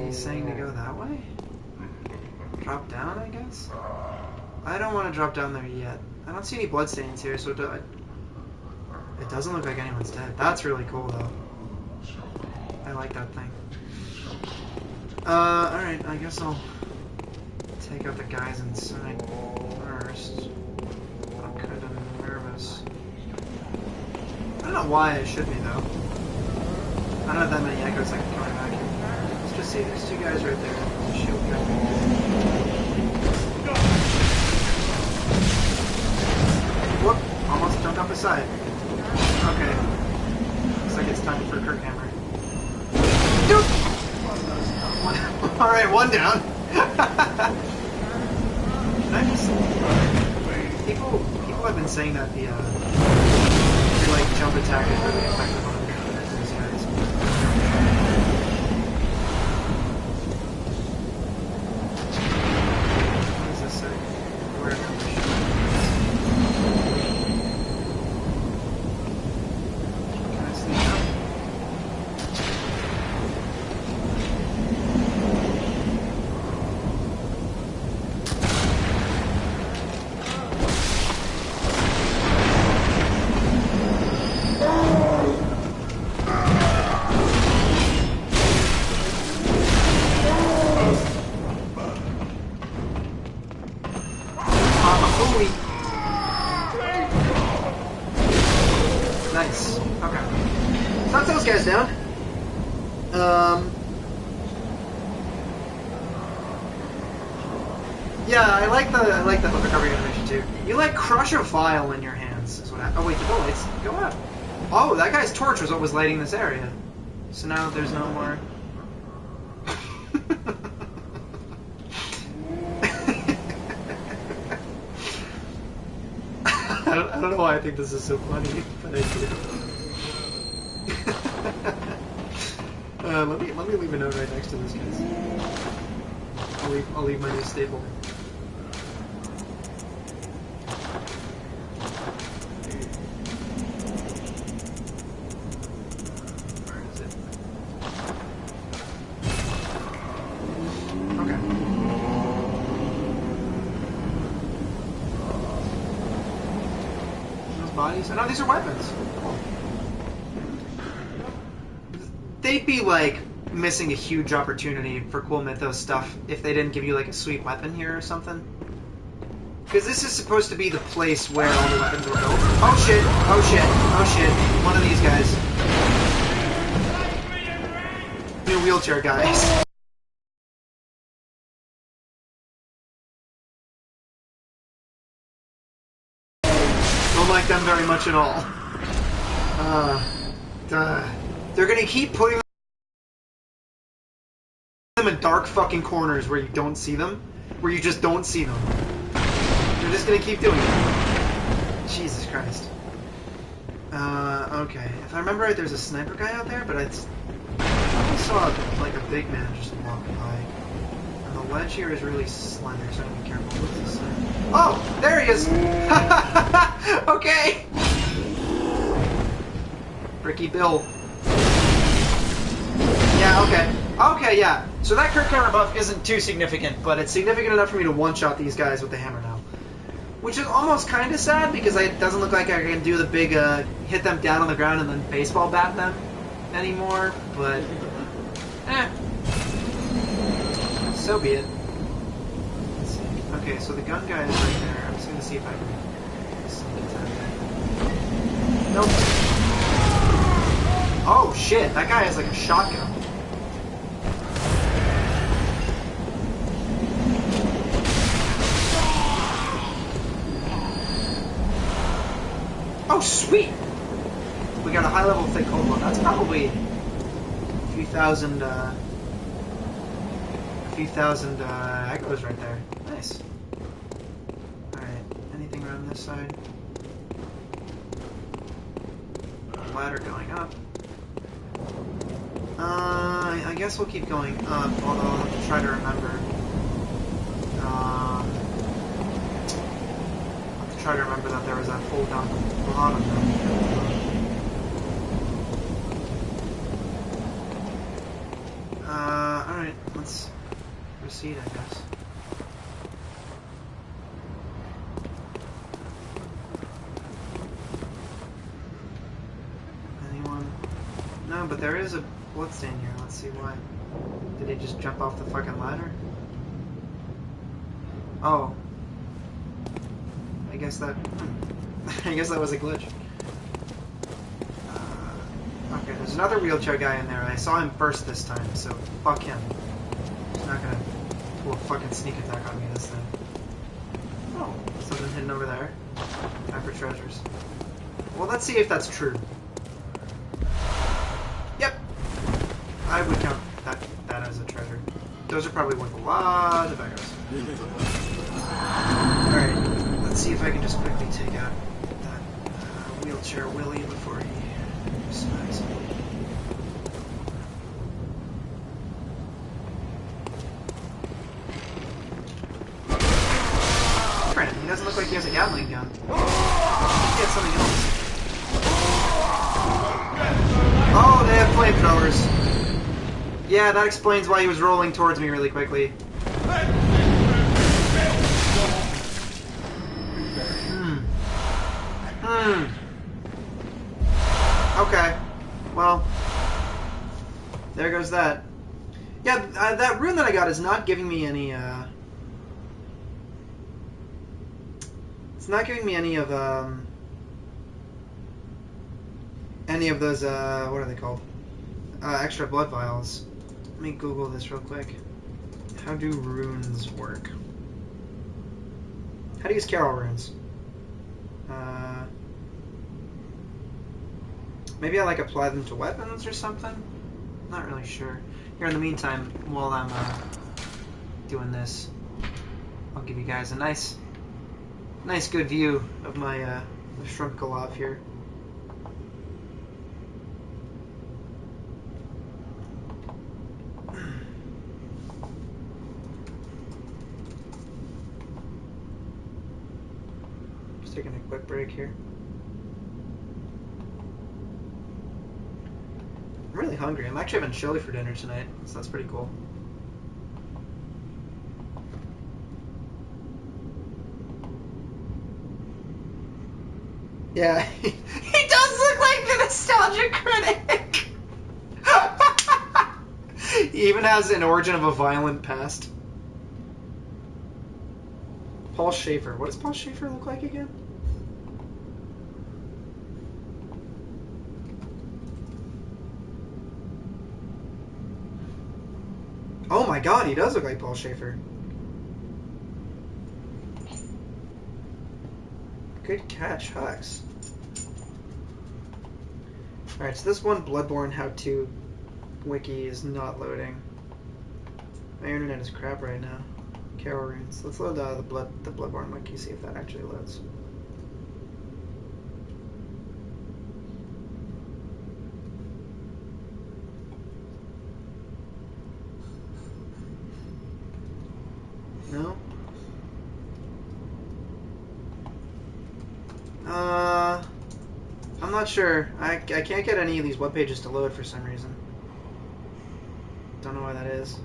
He's saying to go that way? Drop down, I guess? I don't want to drop down there yet. I don't see any bloodstains here, so it doesn't look like anyone's dead. That's really cool, though. I like that thing. Alright, I guess I'll take out the guys inside first. I'm kind of nervous. I don't know why I should be, though. I don't have that many echoes like coming back here. Let's just see, there's two guys right there. There's a shield guy. Whoop! Almost jumped off the side. Okay. Looks like it's time for Kirkhammer. Alright, one down. Can I just... People have been saying that the, like, jump attack is really effective on these guys. What does this say? Where am I? Can I sneak up? Nice. Okay. So that's those guys down. Yeah, I like the hook recovery animation too. You like crush a vial in your hands is what oh wait, the lights go up. Oh, that guy's torch was what was lighting this area. So now there's no more. I don't know why I think this is so funny, but I do. Let me leave a note right next to this, guys. I'll leave my new staple. Where is it? Okay. Bodies? Oh, no, these are weapons. Cool. They'd be like missing a huge opportunity for cool mythos stuff if they didn't give you like a sweet weapon here or something. Because this is supposed to be the place where all the weapons were built. Oh shit! Oh shit! Oh shit! One of these guys. New wheelchair guys. Don't like them very much at all. They're gonna keep putting them in dark fucking corners where you don't see them, where you just don't see them. They're just gonna keep doing it. Jesus Christ. Okay. If I remember right, there's a sniper guy out there, but I saw like a big man just walk by. And the ledge here is really slender, so I have to be careful. What's this sign? Oh, there he is. Okay. Ricky Bill. Yeah, okay. Okay, yeah. So that Kirkhammer buff isn't too significant, but it's significant enough for me to one-shot these guys with the hammer now. Which is almost kind of sad, because it doesn't look like I can do the big, hit them down on the ground and then baseball bat them anymore, but, so be it. Let's see. Okay, so the gun guy is right there. I'm just gonna see if I can sneak attack that. Nope. Oh shit, that guy has like a shotgun. Oh sweet! We got a high level thick cold one. That's probably a few thousand echoes right there. Nice. Alright. this side. Ladder going up. I guess we'll keep going up, although I'll have to try to remember. I'll have to try to remember that there was that hole down the bottom there. Alright, let's proceed, I guess. Anyone? No, but there is a bloodstain here. Let's see why. Did he just jump off the fucking ladder? Oh. I guess that... I guess that was a glitch. Okay, there's another wheelchair guy in there. I saw him first this time, so fuck him. He's not gonna pull a fucking sneak attack on me this time. Oh, something hidden over there. Time for treasures. Well, let's see if that's true. Yep. I would count that as a treasure. Those are probably worth a lot of arrows. Alright, let's see if I can just quickly take out that wheelchair Willie before he smacks me. Crap, he doesn't look like he has a Gatling gun. He has something else. Oh, they have flamethrowers. Yeah, that explains why he was rolling towards me really quickly. Okay. Well, there goes that. Yeah, that rune that I got is not giving me any, it's not giving me any of those, what are they called? Extra blood vials. Let me Google this real quick. How do runes work? How to use Carol runes? Maybe I apply them to weapons or something? Not really sure. Here in the meantime, while I'm doing this, I'll give you guys a nice good view of my Shrimpkalov here. Just taking a quick break here. I'm really hungry. I'm actually having chili for dinner tonight, so that's pretty cool. Yeah, he does look like the nostalgia critic! He even has an origin of a violent past. Paul Schaefer. What does Paul Schaefer look like again? Oh my god, he does look like Paul Schaefer. Good catch, Hux. Alright, so this one Bloodborne how-to wiki is not loading. My internet is crap right now. Carol runes. Let's load the Bloodborne wiki, see if that actually loads. No? I'm not sure. I can't get any of these web pages to load for some reason. Don't know why that is.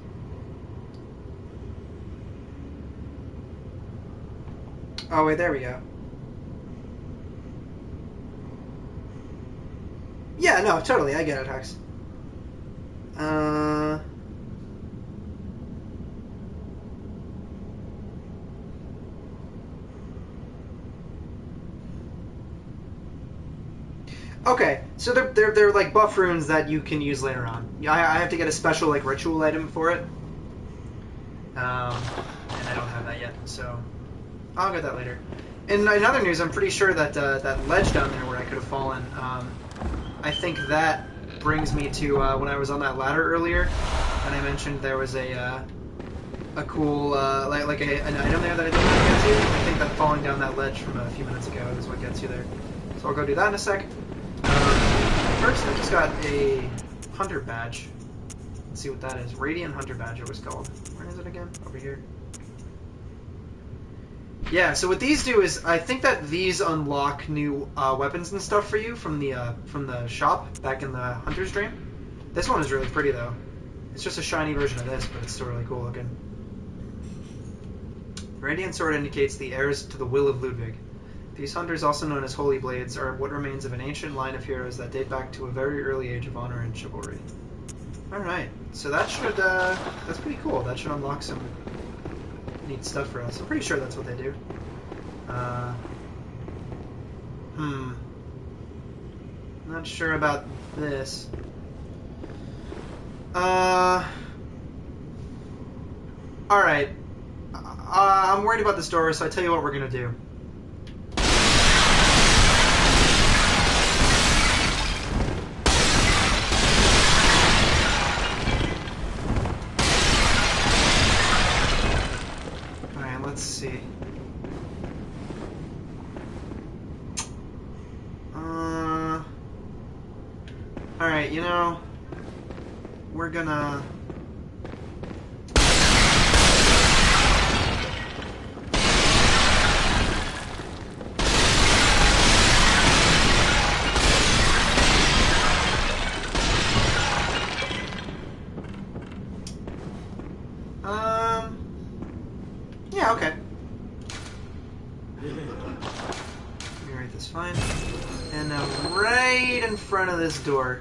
Oh wait, there we go. Yeah, no, totally, I get it, Hux. Okay, so they're like buff runes that you can use later on. I have to get a special ritual item for it, and I don't have that yet, so I'll get that later. In other news, I'm pretty sure that that ledge down there where I could have fallen, I think that brings me to when I was on that ladder earlier, and I mentioned there was a a cool, like an item there that I don't know what gets you. I think that falling down that ledge from a few minutes ago is what gets you there. So I'll go do that in a sec. First, I just got a Hunter Badge. Let's see what that is. Radiant Hunter Badge it was called. Where is it again? Over here. Yeah, so what these do is, I think that these unlock new weapons and stuff for you from the shop back in the Hunter's Dream. This one is really pretty though. It's just a shiny version of this, but it's still really cool looking. Radiant Sword indicates the heirs to the will of Ludwig. These hunters, also known as Holy Blades, are what remains of an ancient line of heroes that date back to a very early age of honor and chivalry. Alright, so that should, that's pretty cool. That should unlock some neat stuff for us. I'm pretty sure that's what they do. Not sure about this. Alright. I'm worried about this door, so I tell you what we're gonna do. Alright, let's see. Alright, you know, we're gonna... yeah, okay. Let me write this fine. And now right in front of this door.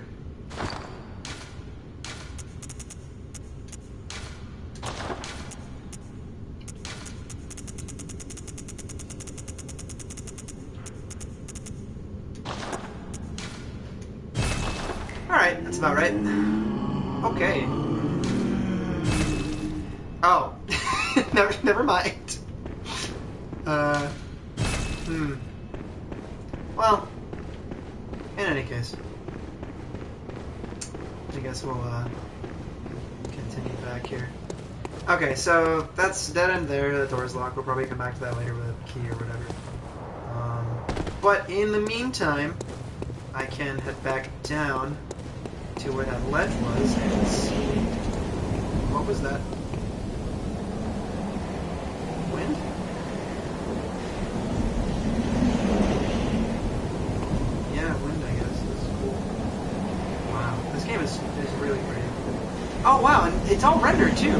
Alright, that's about right. Okay. Oh. never mind. Well, in any case, I guess we'll continue back here. Okay, so that's dead end there. The door's locked. We'll probably come back to that later with a key or whatever. But in the meantime, I can head back down to where that ledge was and see. What was that? Wind? Yeah, wind, I guess. This is cool. Wow, this game is really pretty. Oh, wow, and it's all rendered, too.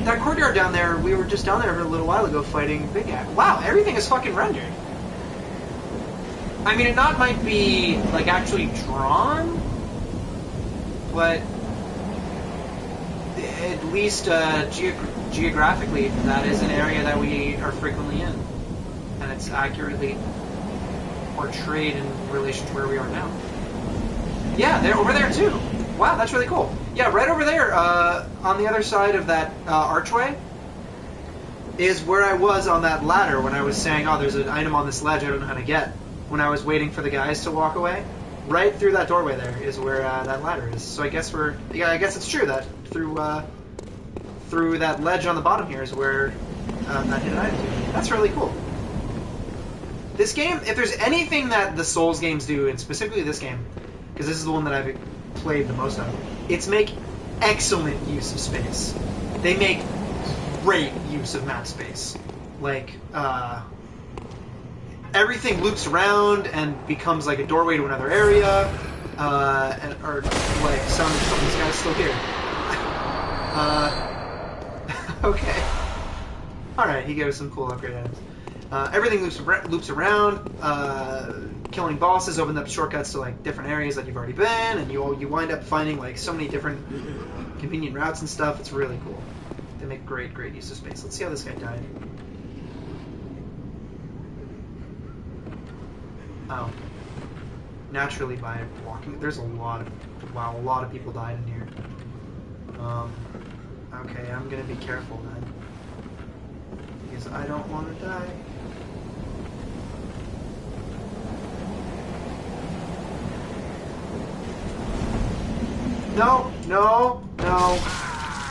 That courtyard down there, we were just down there a little while ago fighting Big Guy. Wow, everything is fucking rendered. I mean, it not might be, like, actually drawn, but at least geographically, that is an area that we are frequently in. And it's accurately portrayed in relation to where we are now. Yeah, they're over there too. Wow, that's really cool. Yeah, right over there, on the other side of that archway, is where I was on that ladder when I was saying, oh, there's an item on this ledge I don't know how to get. When I was waiting for the guys to walk away. Right through that doorway there is where that ladder is. So I guess I guess it's true that through that ledge on the bottom here is where that hidden item is. That's really cool. This game, if there's anything that the Souls games do, and specifically this game, because this is the one that I've played the most of, it's make excellent use of space. They make great use of map space. Like, everything loops around and becomes like a doorway to another area, or like something's guy's still here. Okay. Alright, he gave us some cool upgrade items. Everything loops around, killing bosses opens up shortcuts to like different areas that you've already been, and you wind up finding like so many different convenient routes and stuff. It's really cool. They make great use of space. Let's see how this guy died. Oh. Naturally by walking. There's a lot of people died in here. Okay, I'm gonna be careful then. Because I don't want to die. No.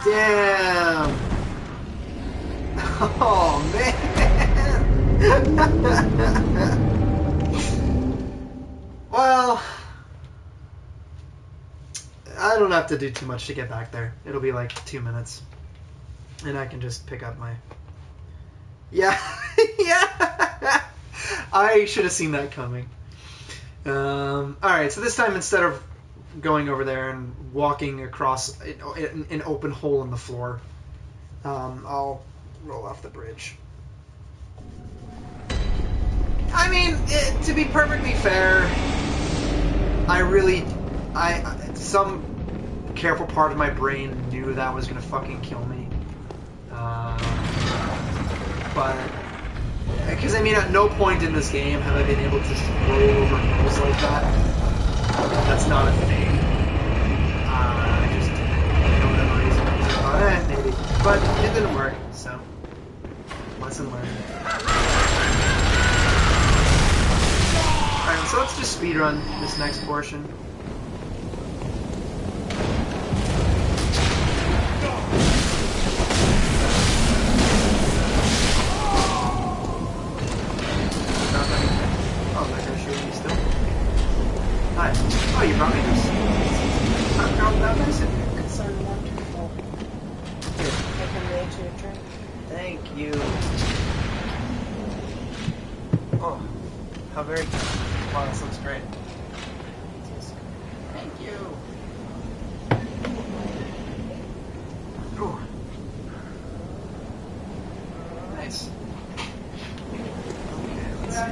Damn. Oh, man! Well, I don't have to do too much to get back there. It'll be like 2 minutes. And I can just pick up my... Yeah! Yeah! I should have seen that coming. Alright, so this time instead of going over there and walking across an open hole in the floor, I'll roll off the bridge. I mean, to be perfectly fair, some careful part of my brain knew that was gonna fucking kill me. But, because I mean, at no point in this game have I been able to just roll over hills like that. That's not a thing. I just didn't, for whatever reason. I thought, maybe. But it didn't work, so lesson learned. Alright, so let's just speedrun this next portion. Oh, you brought me this. I'm going without medicine. Concerned wonderful. Here. I can raise you a drink. Thank you. Oh, how very good. Wow, this looks great. Thank you. Ooh. Nice. Okay, let's see. An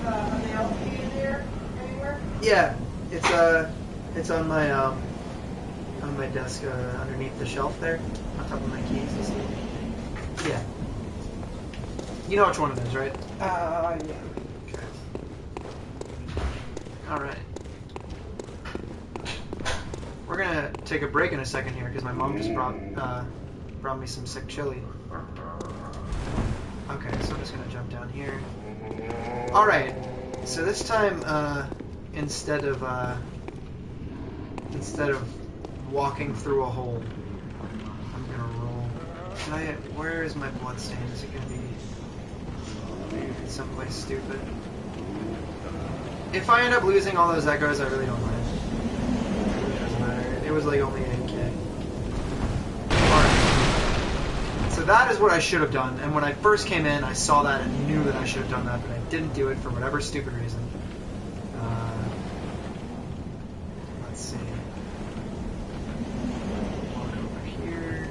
LP in there anywhere? Yeah. It's on my desk underneath the shelf there, on top of my keys. You see? Yeah. You know which one it is, right? Yeah. Okay. All right. We're gonna take a break in a second here because my mom just brought me some sick chili. Okay, so I'm just gonna jump down here. All right. So this time, instead of walking through a hole, I'm gonna roll. Where is my bloodstain? Is it gonna be maybe someplace stupid? If I end up losing all those echoes, I really don't mind. It doesn't matter. It was like only 8k. Alright. So that is what I should have done, and when I first came in, I saw that and knew that I should have done that, but I didn't do it for whatever stupid reason. Let's see. Walk over here.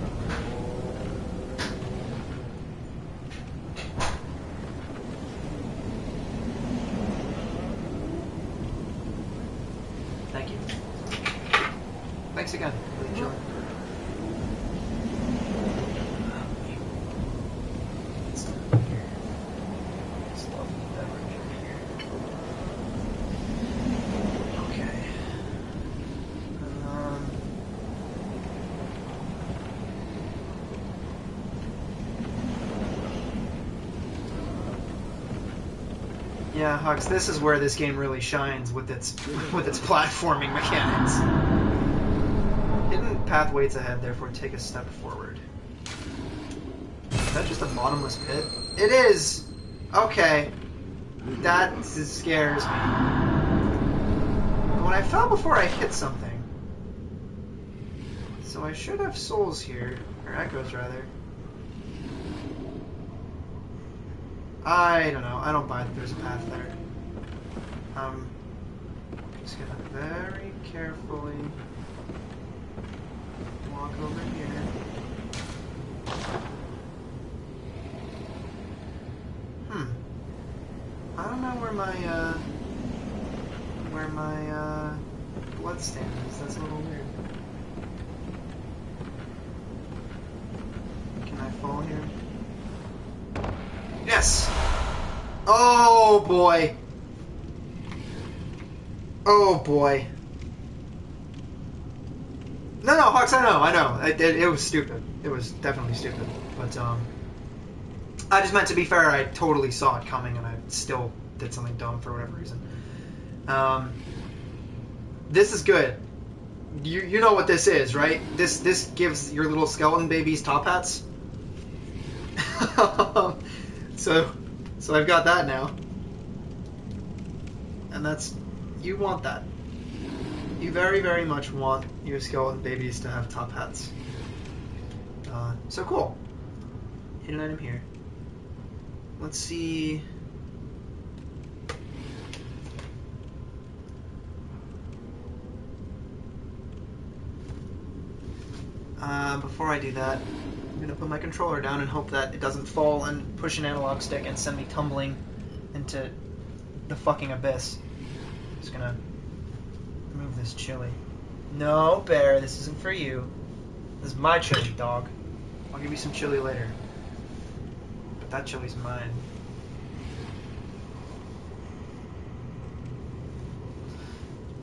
Thank you. Thanks again. Really enjoy. Yeah, Hux, this is where this game really shines with its platforming mechanics. Hidden path waits ahead, therefore take a step forward. Is that just a bottomless pit? It is! Okay. That scares me. When I fell before I hit something. So I should have souls here. Or echoes, rather. I don't know. I don't buy that there's a path there. Just gonna very carefully walk over here. I don't know where my bloodstain is. That's a little weird. Can I fall here? Yes! Oh boy! Oh boy. No, Hawks, I know. It was stupid. It was definitely stupid. But, I just meant, to be fair, I totally saw it coming and I still did something dumb for whatever reason. This is good. You know what this is, right? This gives your little skeleton babies top hats. so I've got that now. And that's... You want that. You very, very much want your skeleton babies to have top hats. So cool. Hidden item here. Let's see... Before I do that, I'm gonna put my controller down and hope that it doesn't fall and push an analog stick and send me tumbling into the fucking abyss. Just gonna remove this chili. No, Bear, this isn't for you. This is my chili, dog. I'll give you some chili later. But that chili's mine.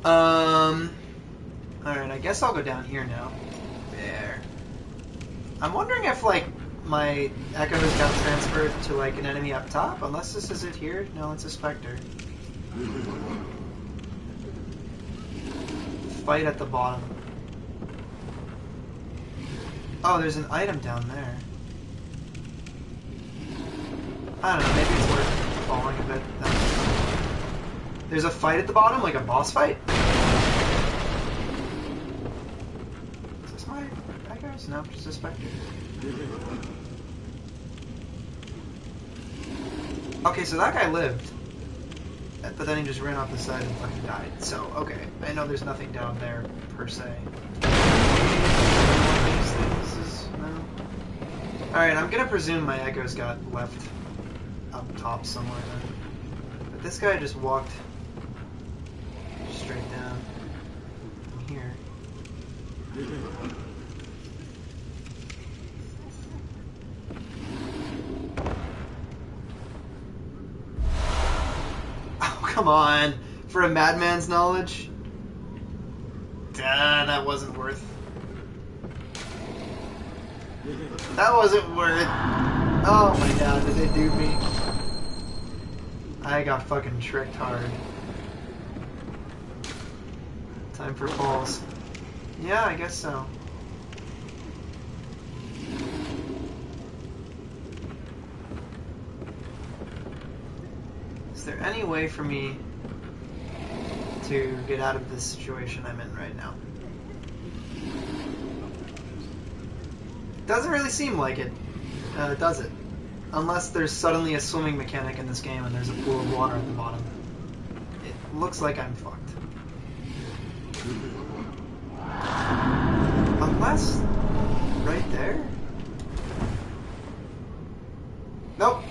Alright, I guess I'll go down here now. There. I'm wondering if, like, my echoes got transferred to, like, an enemy up top? Unless this is it here? No, it's a specter. Fight at the bottom. Oh, there's an item down there. I don't know, maybe it's worth falling a bit. There's a fight at the bottom, like a boss fight? Is this my echoes? No, just a specter. Okay, so that guy lived. But then he just ran off the side and fucking died. So, okay. I know there's nothing down there, per se. No. Alright, I'm gonna presume my echoes got left up top somewhere then. But this guy just walked straight down from here. Come on, for a madman's knowledge? Duh, that wasn't worth. That wasn't worth. Oh my god, did they do me? I got fucking tricked hard. Time for falls. Yeah, I guess so. Is there any way for me to get out of this situation I'm in right now? Doesn't really seem like it, does it? Unless there's suddenly a swimming mechanic in this game and there's a pool of water at the bottom. It looks like I'm fucked. Unless... right there? Nope.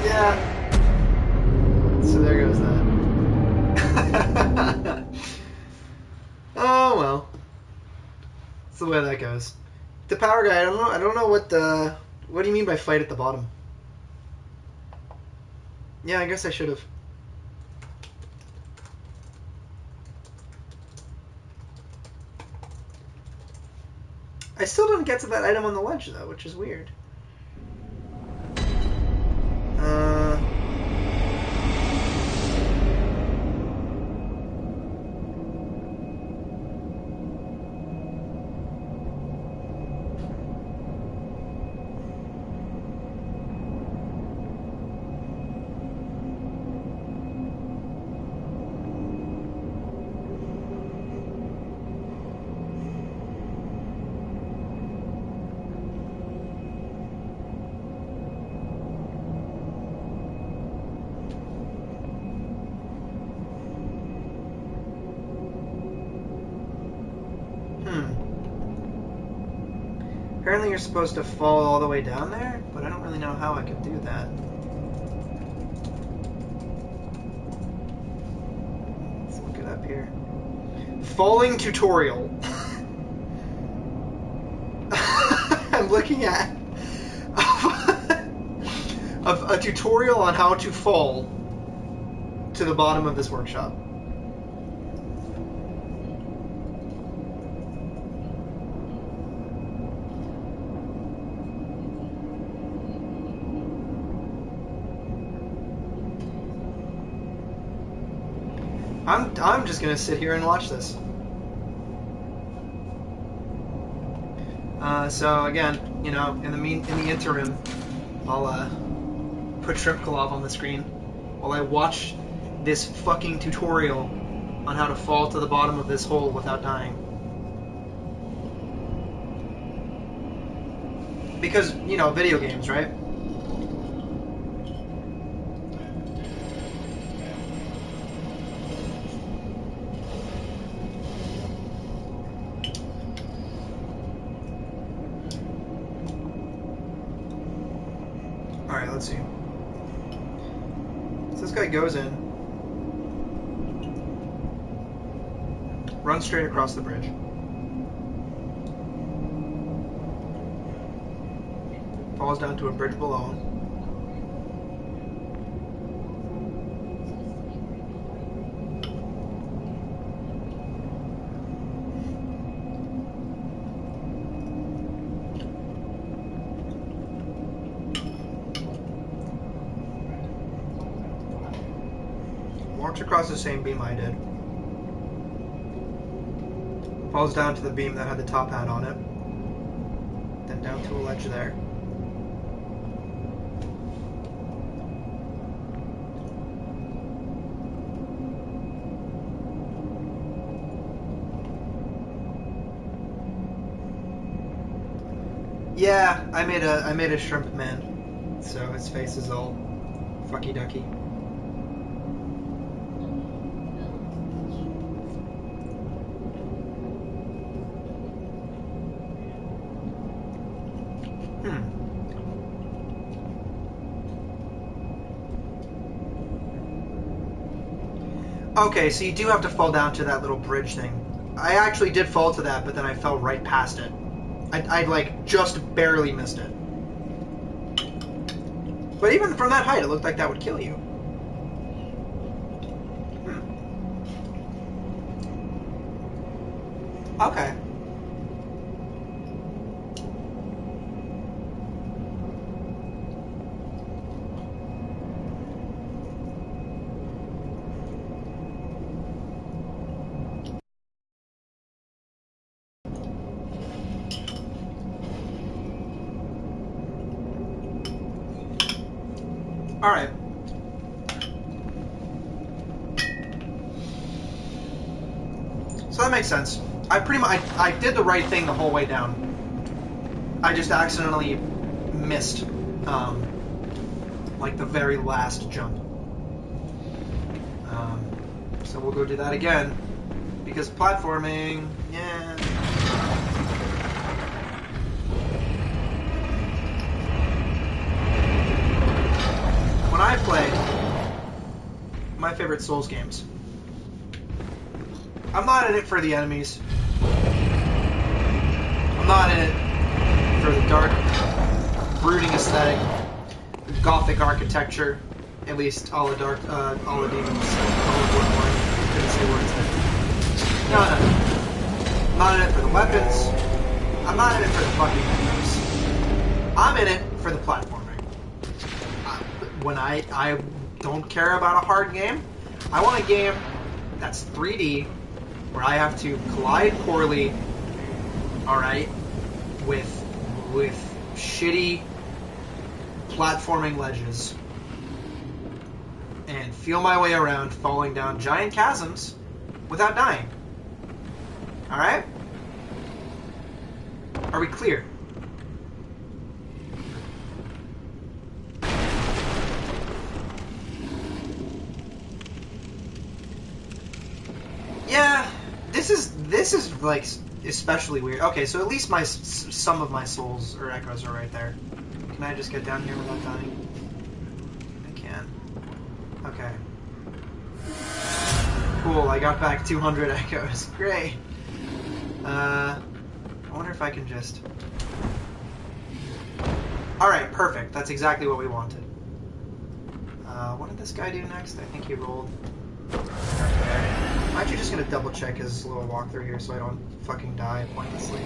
Yeah. So there goes that. Oh well. That's the way that goes. The power guy, I don't know what the... What do you mean by fight at the bottom? Yeah, I guess I should have. I still don't get to that item on the ledge though, which is weird. Apparently you're supposed to fall all the way down there, but I don't really know how I could do that. Let's look it up here. Falling tutorial. I'm looking at a tutorial on how to fall to the bottom of this workshop. I'm just gonna sit here and watch this. So again, you know, in the interim, I'll put Shrimp Kebab on the screen while I watch this fucking tutorial on how to fall to the bottom of this hole without dying. Because, you know, video games, right? Alright, let's see. So this guy goes in, runs straight across the bridge. Falls down to a bridge below him. Walks across the same beam I did. Falls down to the beam that had the top hat on it. Then down to a ledge there. Yeah, I made a shrimp man, so his face is all fucky ducky. Okay, so you do have to fall down to that little bridge thing. I actually did fall to that, but then I fell right past it. I like, just barely missed it. But even from that height, it looked like that would kill you. Okay. Alright. So that makes sense. I did the right thing the whole way down. I just accidentally missed, like the very last jump. So we'll go do that again. Because platforming, yeah. When I play my favorite Souls games, I'm not in it for the enemies. I'm not in it for the dark, brooding aesthetic, gothic architecture, at least all the Demons, all the Bloodborne. Couldn't say words there. No. I'm not in it for the weapons. I'm not in it for the fucking enemies. I'm in it for the platforming. When I don't care about a hard game, I want a game that's 3D, where I have to collide poorly, alright, with shitty platforming ledges, and feel my way around falling down giant chasms without dying. Alright? Are we clear? Yeah, this is like especially weird. Okay, so at least some of my souls or echoes are right there. Can I just get down here without dying? I can. Okay. Cool, I got back 200 echoes. Great. I wonder if I can just... Alright, perfect. That's exactly what we wanted. What did this guy do next? I think he rolled... I'm actually just gonna double check his little walkthrough here so I don't fucking die pointlessly.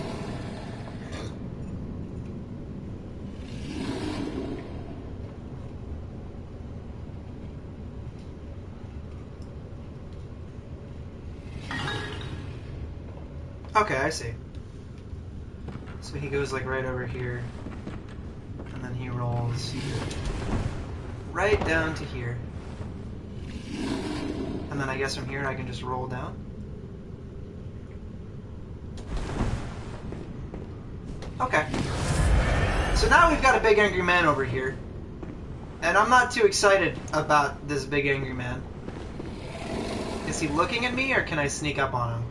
Okay, I see. So he goes like right over here, and then he rolls right down to here. And then I guess from here I can just roll down. Okay. So now we've got a big angry man over here. And I'm not too excited about this big angry man. Is he looking at me, or can I sneak up on him?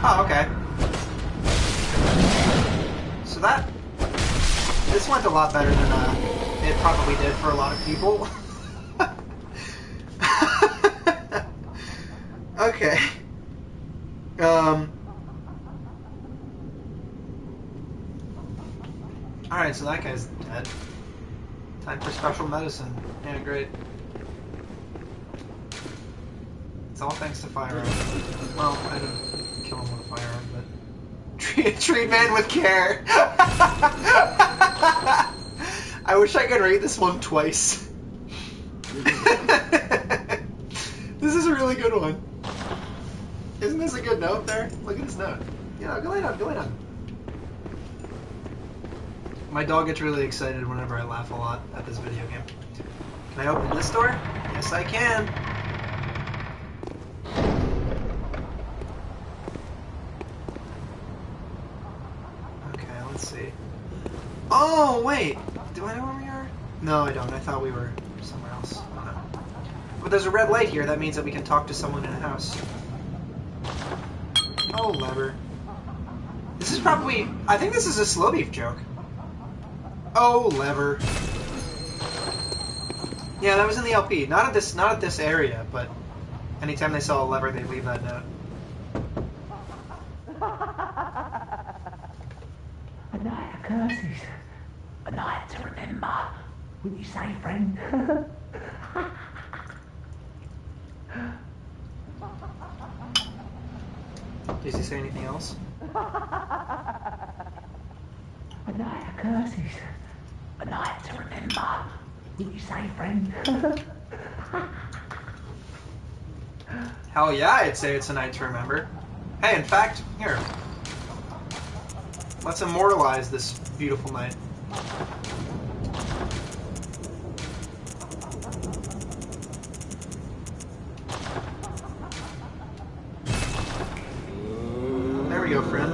Oh, okay. So this went a lot better than it probably did for a lot of people. Okay. Alright, so that guy's dead. Time for special medicine. Yeah, great. It's all thanks to firearm. Well, I didn't kill him with a firearm, but... Treat man with care! I wish I could read this one twice. This is a really good one. Isn't this a good note there? Look at this note. Yeah, go lay down, go lay down. My dog gets really excited whenever I laugh a lot at this video game. Can I open this door? Yes, I can. Okay, let's see. Oh, wait. Do I know where we are? No, I don't. I thought we were somewhere else. Oh, no. But there's a red light here. That means that we can talk to someone in a house. Oh, lever. This is probably... I think this is a slow beef joke. Oh, lever. Yeah, that was in the LP. Not at this area, but anytime they saw a lever, they leave that note. A night of curses. A night to remember. Wouldn't you say, friend? Does he say anything else? A night of curses. A night to remember. Wouldn't you say, friend? Hell yeah, I'd say it's a night to remember. Hey, in fact, here. Let's immortalize this beautiful night. There we go, friend.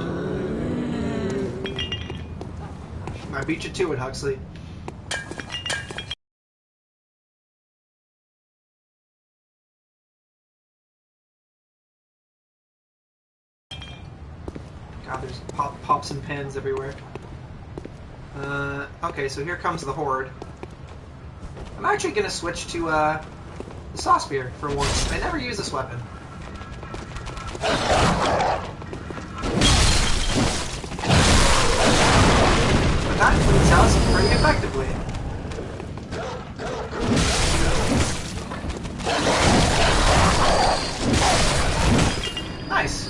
I beat you to it, Huxley. God, there's pops and pans everywhere. Okay, so here comes the Horde. I'm actually going to switch to the Saw Spear for once. I never use this weapon. But that cleans house pretty effectively. Nice.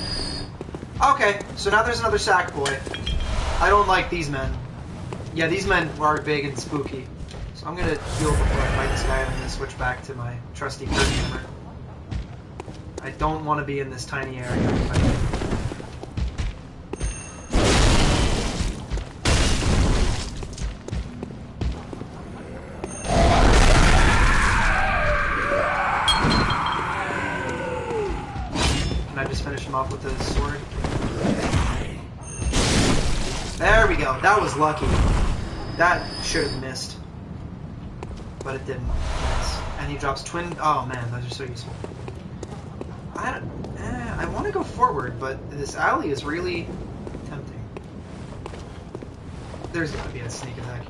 Okay, so now there's another sack boy. I don't like these men. Yeah, these men are big and spooky. So I'm gonna heal before I fight this guy, and I'm gonna switch back to my trusty curtain hammer. I don't want to be in this tiny area. Can I just finish him off with his sword? There we go. That was lucky. That should have missed. But it didn't. Nice. And he drops twin... Oh man, those are so useful. I want to go forward, but this alley is really tempting. There's got to be a sneak attack.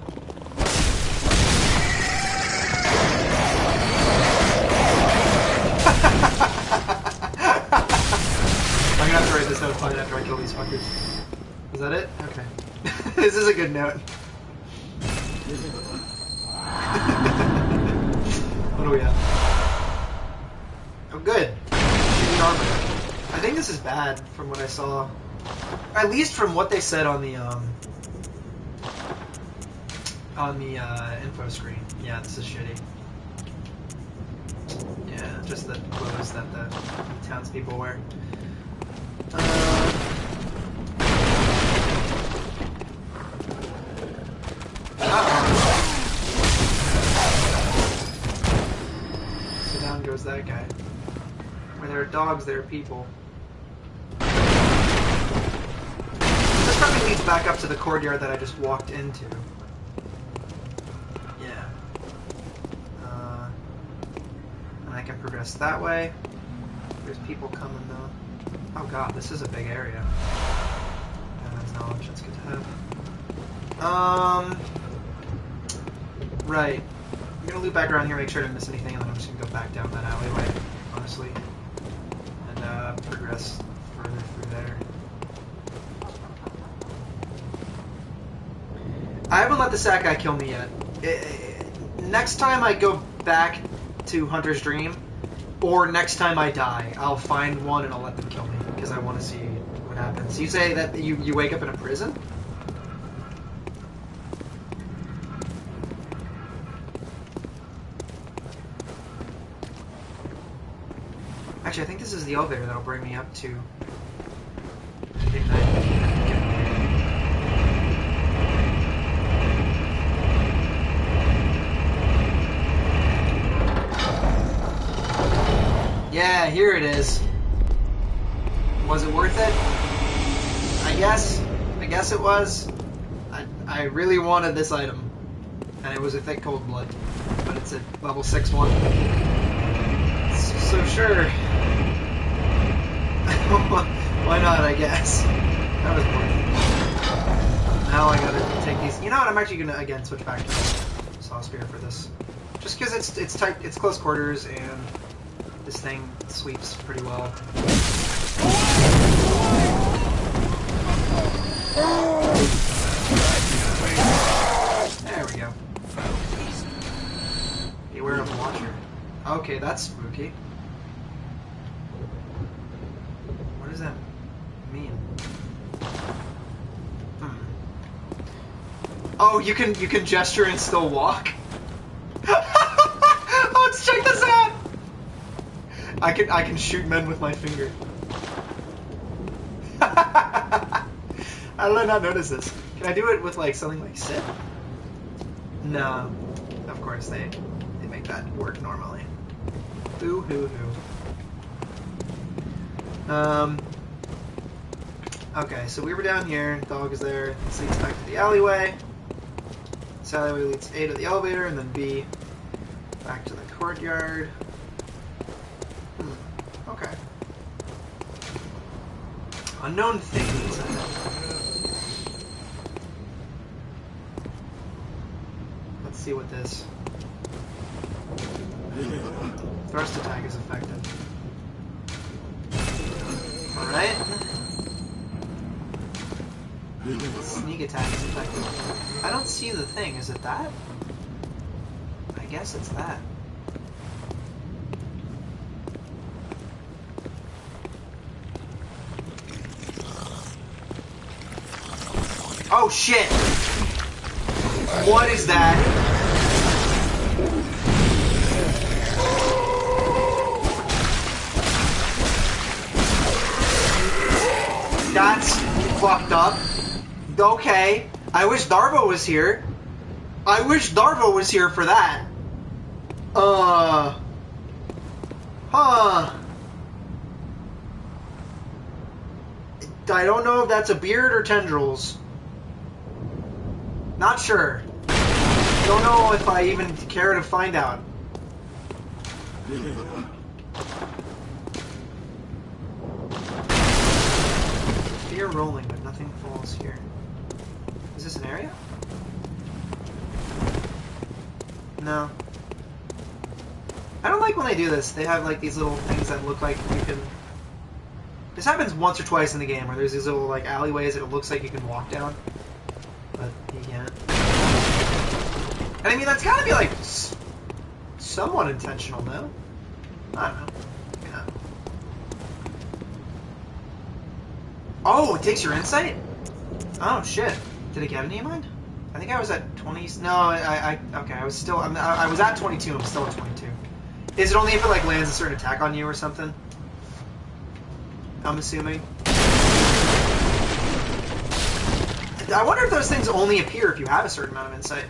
I'm gonna have to write this note fine after I kill these fuckers. Is that it? Okay. This is a good note. What do we have? Oh, good. Shitty armor. I think this is bad from what I saw. At least from what they said on the On the info screen. Yeah, this is shitty. Yeah, just the clothes that the townspeople wear. So down goes that guy. Where there are dogs, there are people. This probably leads back up to the courtyard that I just walked into. Yeah. And I can progress that way. There's people coming though. Oh god, this is a big area. Yeah, that's knowledge, that's good to have. Right. I'm gonna loop back around here, make sure I didn't miss anything, and then I'm just gonna go back down that alleyway, honestly. And progress further through there. I haven't let the sack guy kill me yet. Next time I go back to Hunter's Dream, or next time I die, I'll find one and I'll let them kill me, because I want to see what happens. You say that you wake up in a prison? Actually, I think this is the elevator that'll bring me up to... Yeah, here it is. Was it worth it? I guess it was. I really wanted this item. And it was a thick cold blood. But it's a level 6 one. So sure. Why not, I guess. That was worth it. Now I gotta take these. You know what, I'm actually gonna again switch back to the Saw Spear for this. Just because it's tight, it's close quarters, and this thing sweeps pretty well. There we go. Beware of the Watcher. Okay, that's spooky. What does that mean? Oh, you can gesture and still walk? Oh, let's check this out! I can shoot men with my finger. How did I not notice this? Can I do it with like something like sit? No. Of course they make that work normally. Boo hoo hoo. Okay, so we were down here, dog is there, this leads back to the alleyway. This alleyway leads A to the elevator, and then B back to the courtyard. Okay. Unknown things. Let's see what this... Thrust attack is effective. Alright. Sneak attack is effective. I don't see the thing. Is it that? I guess it's that. Oh shit! What is that? That's fucked up. Okay. I wish Darvo was here. I wish Darvo was here for that. Huh. I don't know if that's a beard or tendrils. Not sure. Don't know if I even care to find out. Fear rolling, but nothing falls here. Is this an area? No. I don't like when they do this. They have like these little things that look like you can... This happens once or twice in the game where there's these little like alleyways that it looks like you can walk down. But you can't. And I mean, that's gotta be like somewhat intentional, no? I don't know. Yeah. Oh, it takes your insight? Oh shit. Did it get any of mine? I think I was at 20. No, okay. I was still. I was at 22. I'm still at 22. Is it only if it like lands a certain attack on you or something? I'm assuming. I wonder if those things only appear if you have a certain amount of insight.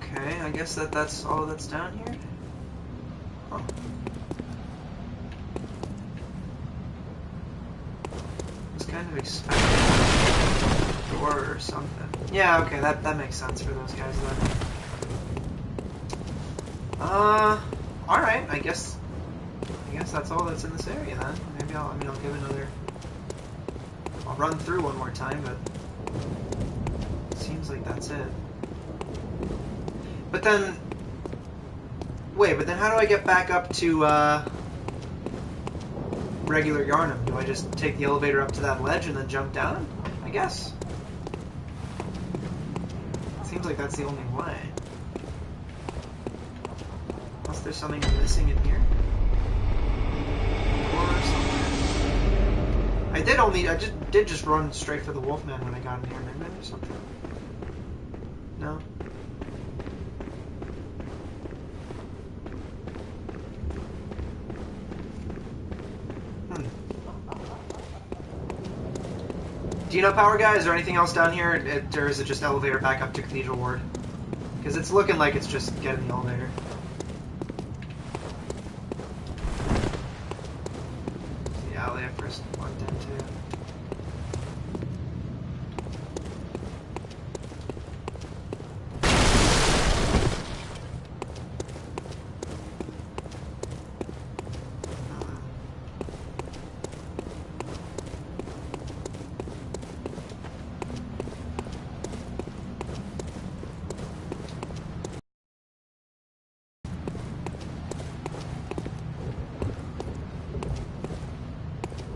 Okay, I guess that's all that's down here. Huh. I was kind of expecting a door or something. Yeah, okay, that makes sense for those guys then. Alright, I guess that's all that's in this area then. Maybe I'll give another. I'll run through one more time, but it seems like that's it. But then, wait, but then how do I get back up to regular Yarnum? Do I just take the elevator up to that ledge and then jump down? I guess. Seems like that's the only way. Unless there's something missing in here. Or something. I did just run straight for the Wolfman when I got in here, maybe, or something. No? Do you know, Power Guy? Is there anything else down here, or is it just elevator back up to Cathedral Ward? Because it's looking like it's just getting the elevator. The alley I first went into.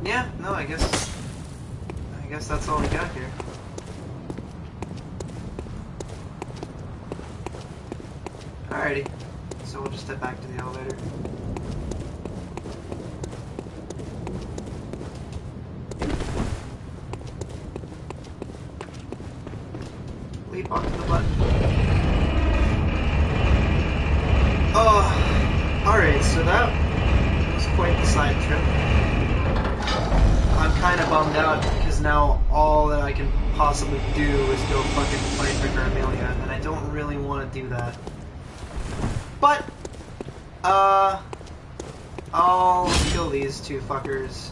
Yeah, no, I guess that's all we got here. Alrighty, so we'll just head back to the elevator. Leap onto the button. Oh, alright, so that was quite the side trip. I'm kind of bummed out because now all that I can possibly do is go fucking fight Vicar Amelia, and I don't really want to do that. But, I'll kill these two fuckers.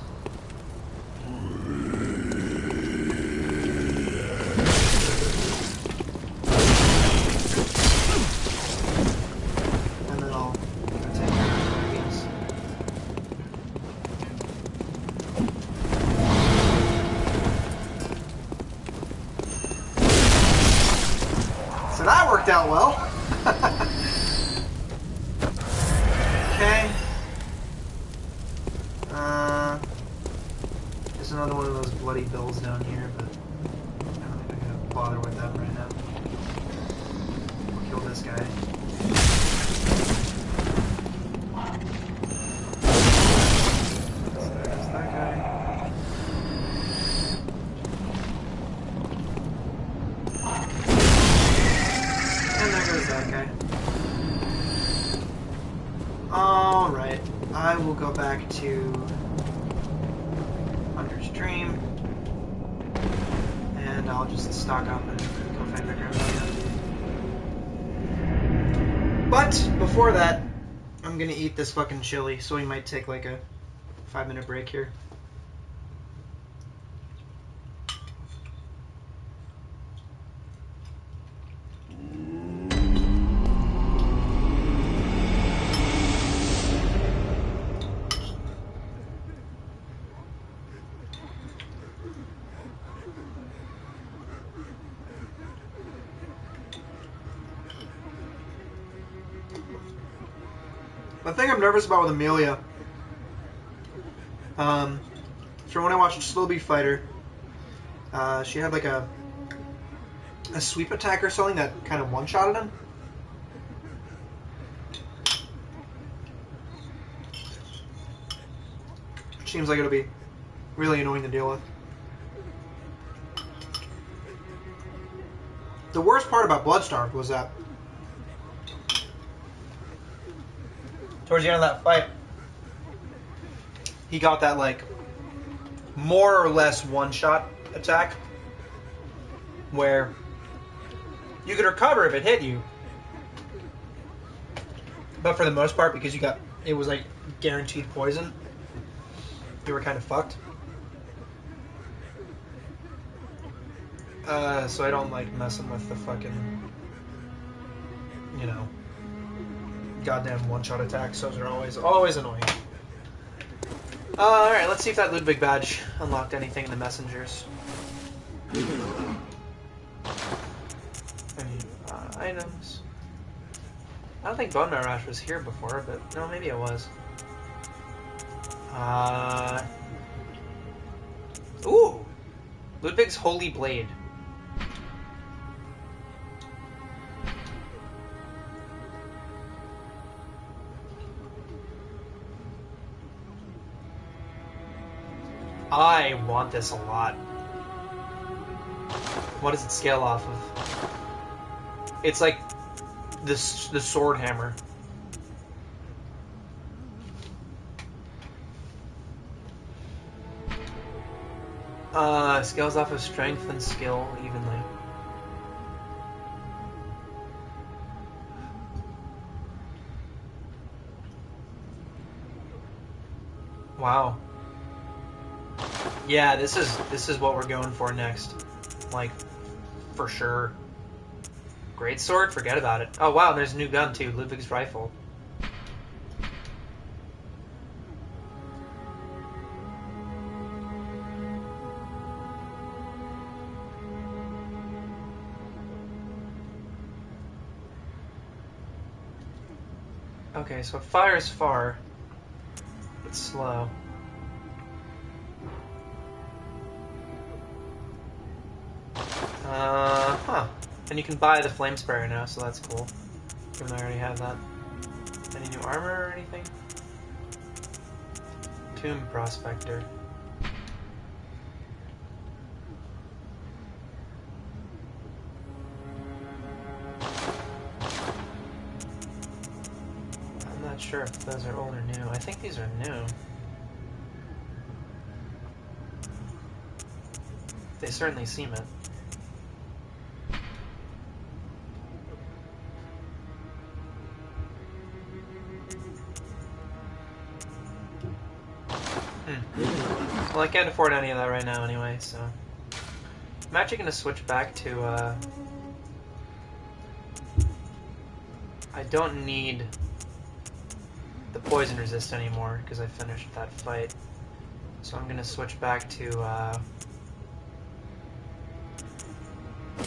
And then I'll go take care of these. So that worked out well. Okay. There's another one of those bloody bills down here, but I don't think I'm gonna bother with that right now. We'll kill this guy. So there's that guy. And there goes that guy. Alright, I will go back to Hunter's Dream, and I'll just stock up and go find Vicar Amelia. But, before that, I'm gonna eat this fucking chili, so we might take like a 5-minute break here. The thing I'm nervous about with Amelia, from when I watched Slow Beef Fighter, she had like a sweep attack or something that kind of one-shotted him. Seems like it'll be really annoying to deal with. The worst part about Bloodstarved was that towards the end of that fight, he got that, like, more or less one-shot attack where you could recover if it hit you. But for the most part, because it was like guaranteed poison, you were kind of fucked. So I don't like messing with the fucking, goddamn one-shot attacks. Those are always annoying. Alright, let's see if that Ludwig badge unlocked anything in the messengers. Any items. I don't think Bone Marrow Rash was here before, but no, maybe it was. Ooh! Ludwig's Holy Blade. I want this a lot. What does it scale off of? It's like the sword hammer. Scales off of strength and skill evenly. Wow. Yeah, this is what we're going for next. Like, for sure. Great sword, forget about it. Oh wow, there's a new gun too, Ludwig's rifle. Okay, so it fires far. It's slow. Huh. And you can buy the flame sprayer now, so that's cool. Even though I already have that. Any new armor or anything? Tomb Prospector. I'm not sure if those are old or new. I think these are new. They certainly seem it. Well, I can't afford any of that right now anyway, so... I'm actually going to switch back to, I don't need the poison resist anymore, because I finished that fight. So I'm going to switch back to,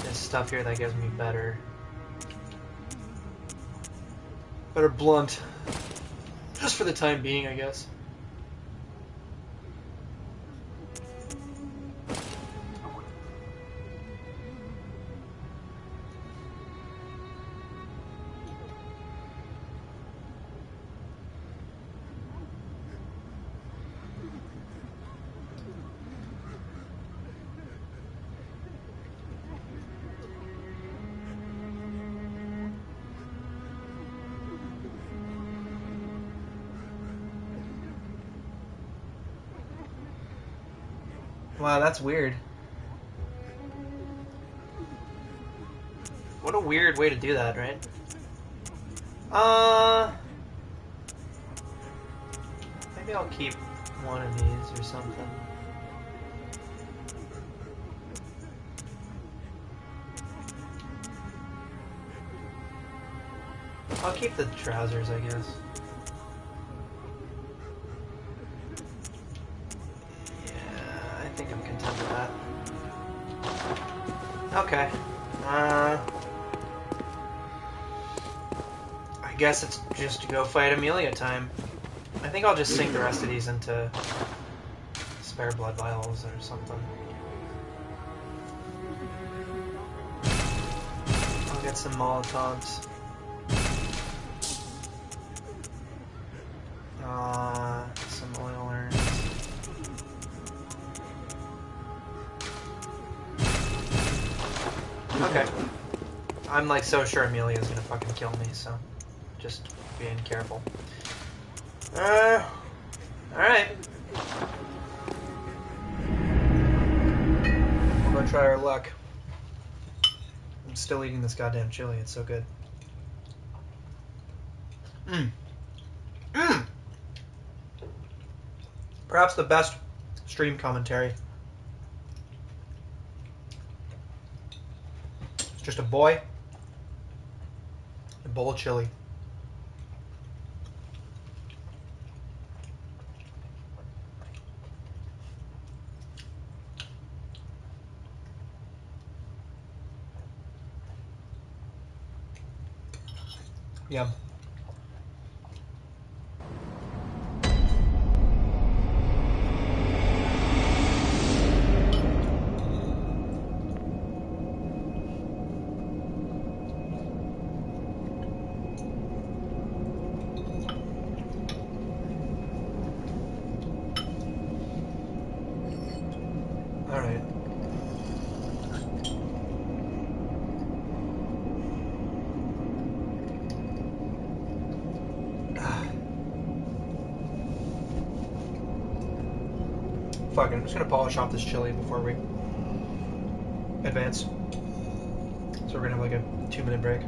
this stuff here that gives me better blunt. Just for the time being, I guess. Wow, that's weird. What a weird way to do that, right? Maybe I'll keep one of these or something. I'll keep the trousers, I guess. I think I'm content with that. Okay. I guess it's just to go fight Amelia time. I think I'll just sink the rest of these into spare blood vials or something. I'll get some Molotovs. Some oil urns. Okay. I'm like so sure Amelia's gonna fucking kill me, so just being careful. Alright. We'll go try our luck. I'm still eating this goddamn chili, it's so good. Perhaps the best stream commentary. It's just a boy, a bowl of chili. Yum. Alright. Fuck it, I'm just gonna polish off this chili before we advance. So we're gonna have like a 2-minute break.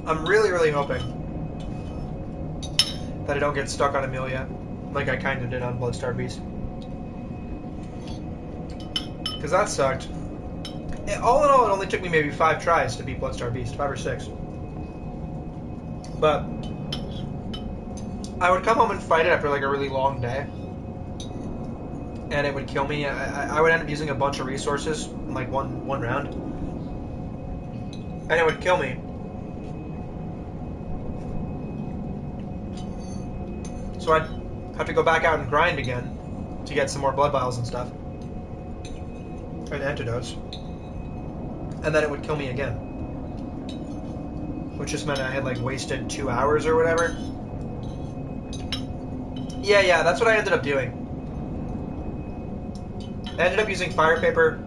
I'm really, really hoping that I don't get stuck on Amelia like I kind of did on Bloodstar Beast. Because that sucked. All in all, it only took me maybe 5 tries to beat Bloodstar Beast, 5 or 6. But I would come home and fight it after like a really long day, and it would kill me. I would end up using a bunch of resources in like one round, and it would kill me. So I'd have to go back out and grind again to get some more blood vials and stuff, and antidotes. And then it would kill me again. Which just meant I had like wasted 2 hours or whatever. Yeah, that's what I ended up doing. I ended up using fire paper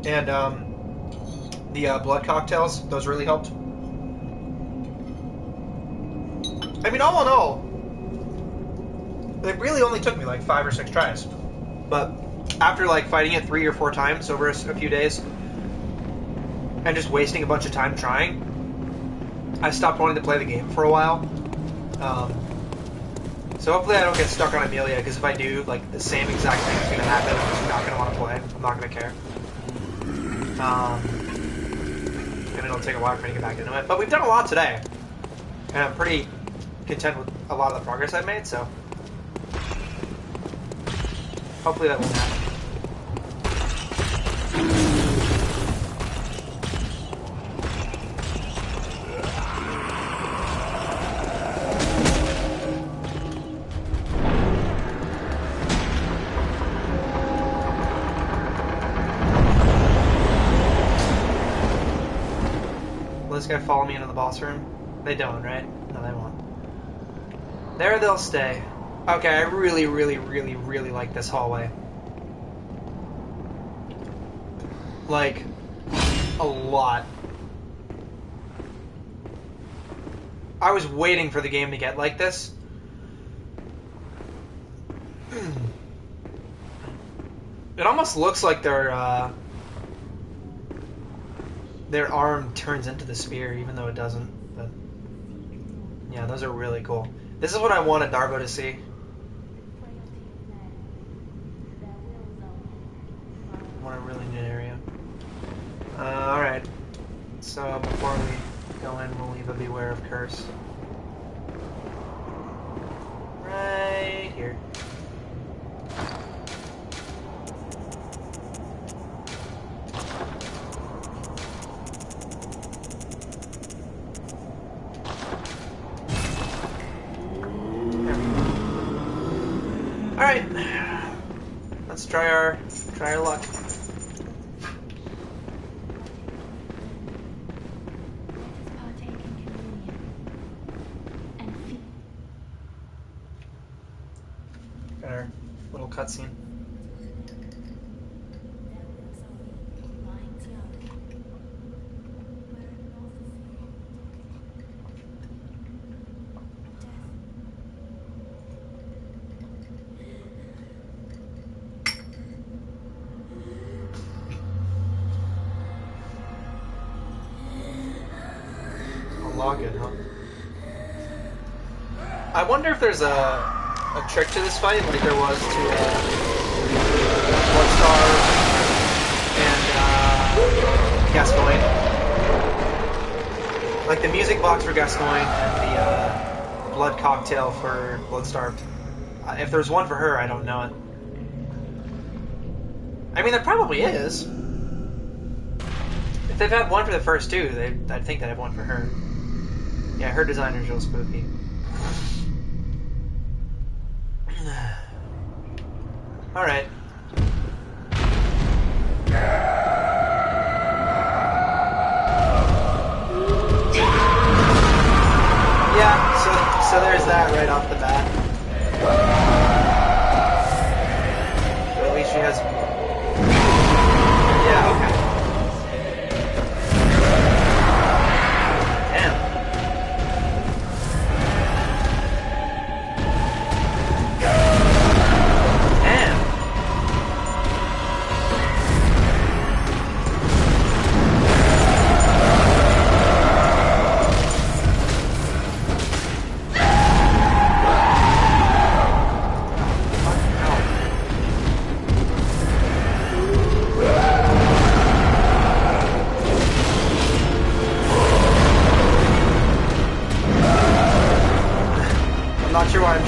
and the blood cocktails. Those really helped. I mean, all in all, it really only took me like 5 or 6 tries. But after like fighting it 3 or 4 times over a few days, and just wasting a bunch of time trying, I stopped wanting to play the game for a while. So hopefully I don't get stuck on Amelia, because if I do, like, the same exact thing is going to happen. I'm just not going to want to play. I'm not going to care. And it'll take a while for me to get back into it. But we've done a lot today. And I'm pretty content with a lot of the progress I've made, so hopefully that won't happen. This guy follow me into the boss room? They don't, right? No, they won't. There they'll stay. Okay, I really, really, really, really like this hallway. Like, a lot. I was waiting for the game to get like this. It almost looks like their arm turns into the spear, even though it doesn't. But yeah, those are really cool. This is what I wanted Darvo to see. What a really neat area. Alright. So before we go in, we'll leave a beware of curse. Right here. Alright, let's try our luck. little cutscene. Log it, huh? I wonder if there's a trick to this fight, like there was to Bloodstar and Gascoigne. Like the music box for Gascoigne and the blood cocktail for Bloodstar. If there's one for her, I don't know it. I mean, there probably is. If they've had one for the first two, I'd think they'd have one for her. Yeah, her designer's real spooky. Alright. Yeah, so there's that right off the bat. At least she has... Yeah, okay.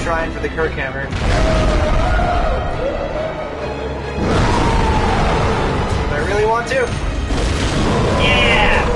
Trying for the Kirk hammer. I really want to. Yeah!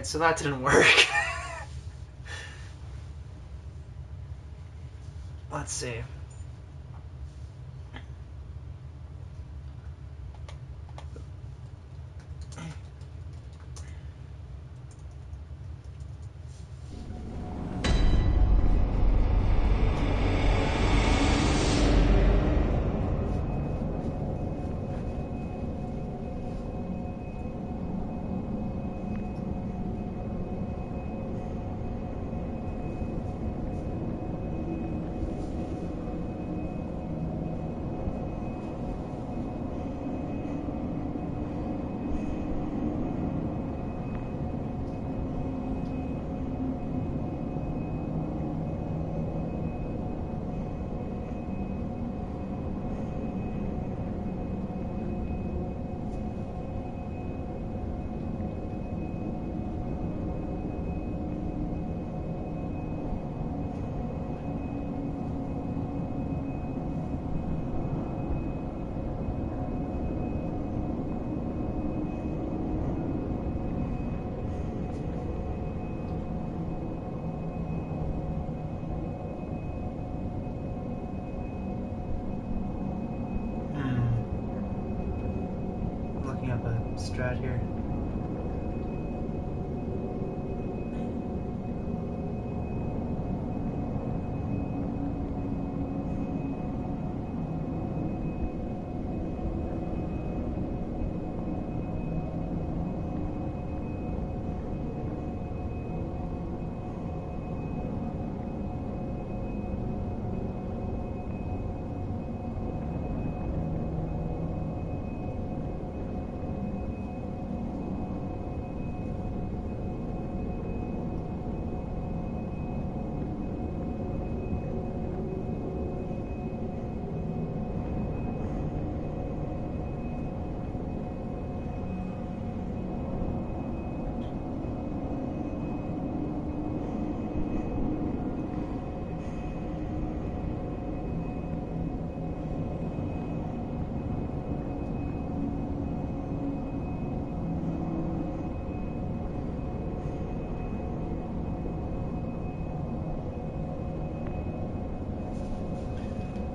So that didn't work. Let's see. strat here.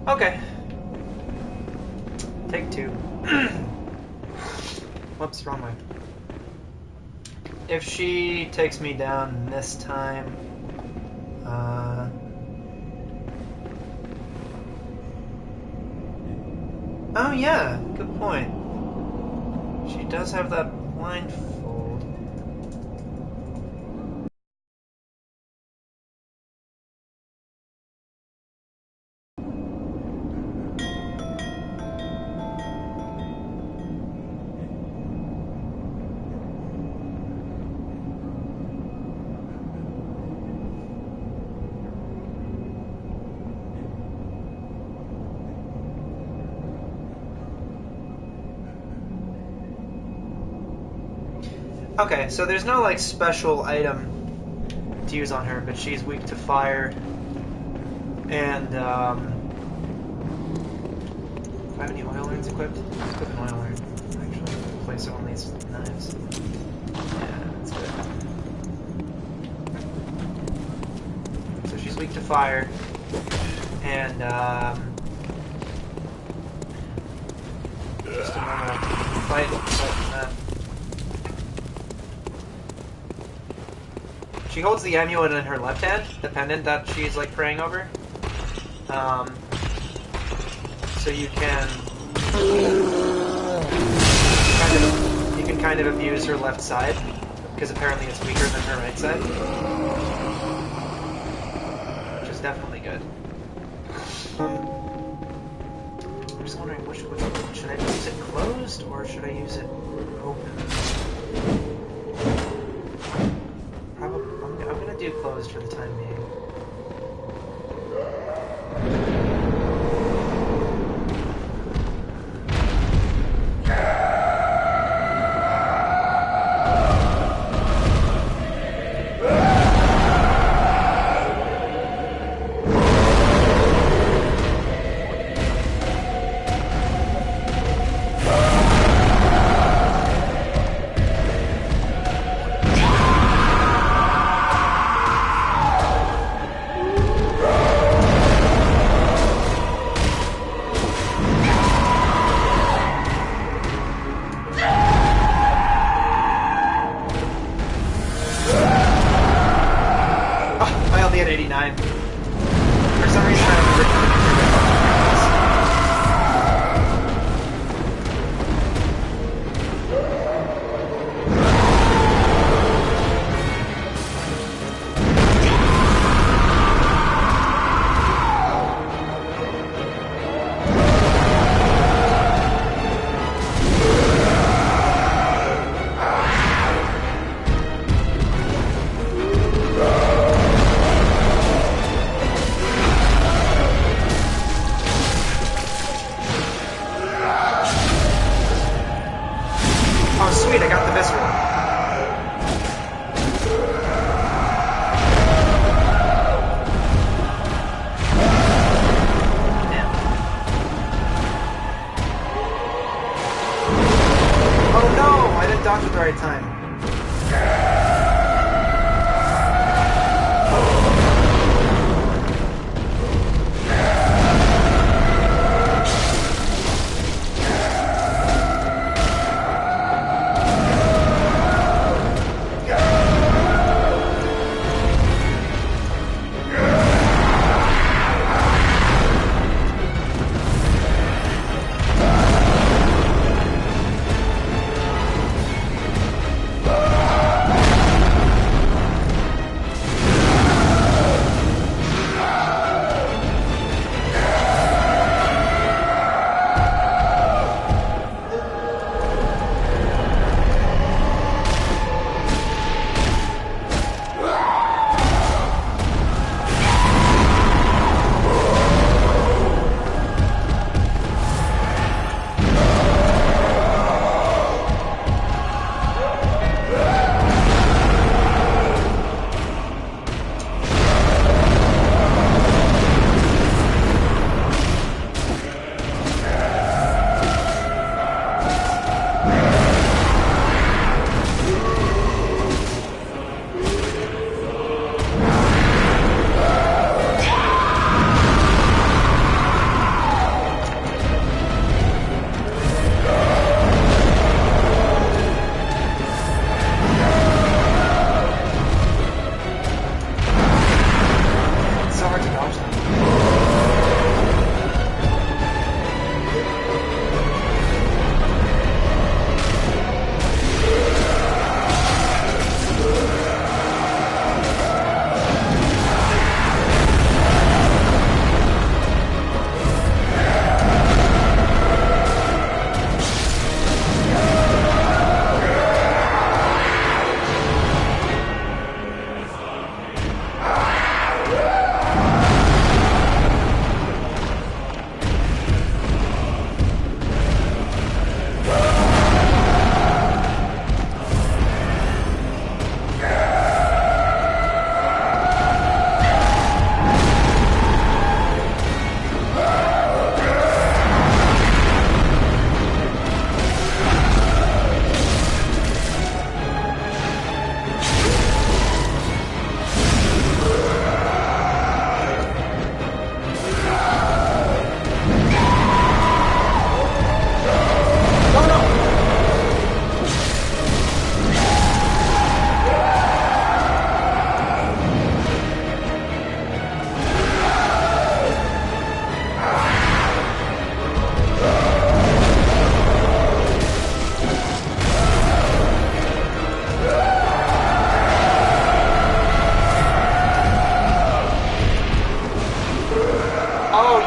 Okay. Take two. Whoops, wrong way. If she takes me down this time, oh yeah, good point. She does have that blindfold. Okay, so there's no like special item to use on her, but she's weak to fire. And do I have any oil urns equipped? Let's equip an oil urn. Actually, place it on these knives. Yeah, that's good. So she's weak to fire, and just a normal fight from that. She holds the amulet in her left hand, the pendant that she's like praying over. So you can kind of abuse her left side, because apparently it's weaker than her right side, which is definitely good. I'm just wondering which should I use it closed or should I use it open? I'm gonna do closed for the time being.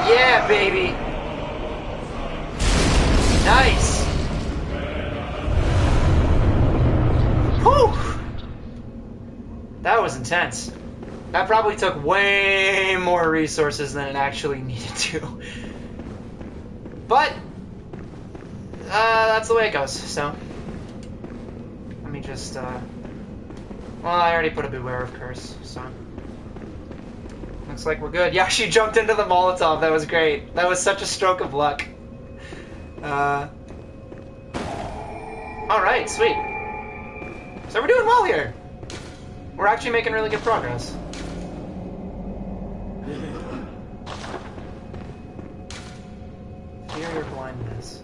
Yeah, baby! Nice! Whew! That was intense. That probably took way more resources than it actually needed to. But, that's the way it goes, so. Let me just, well, I already put a Beware of Curse, so. Looks like we're good. Yeah, she jumped into the Molotov. That was great. That was such a stroke of luck. Alright, sweet. So we're doing well here. We're actually making really good progress. Fear your blindness.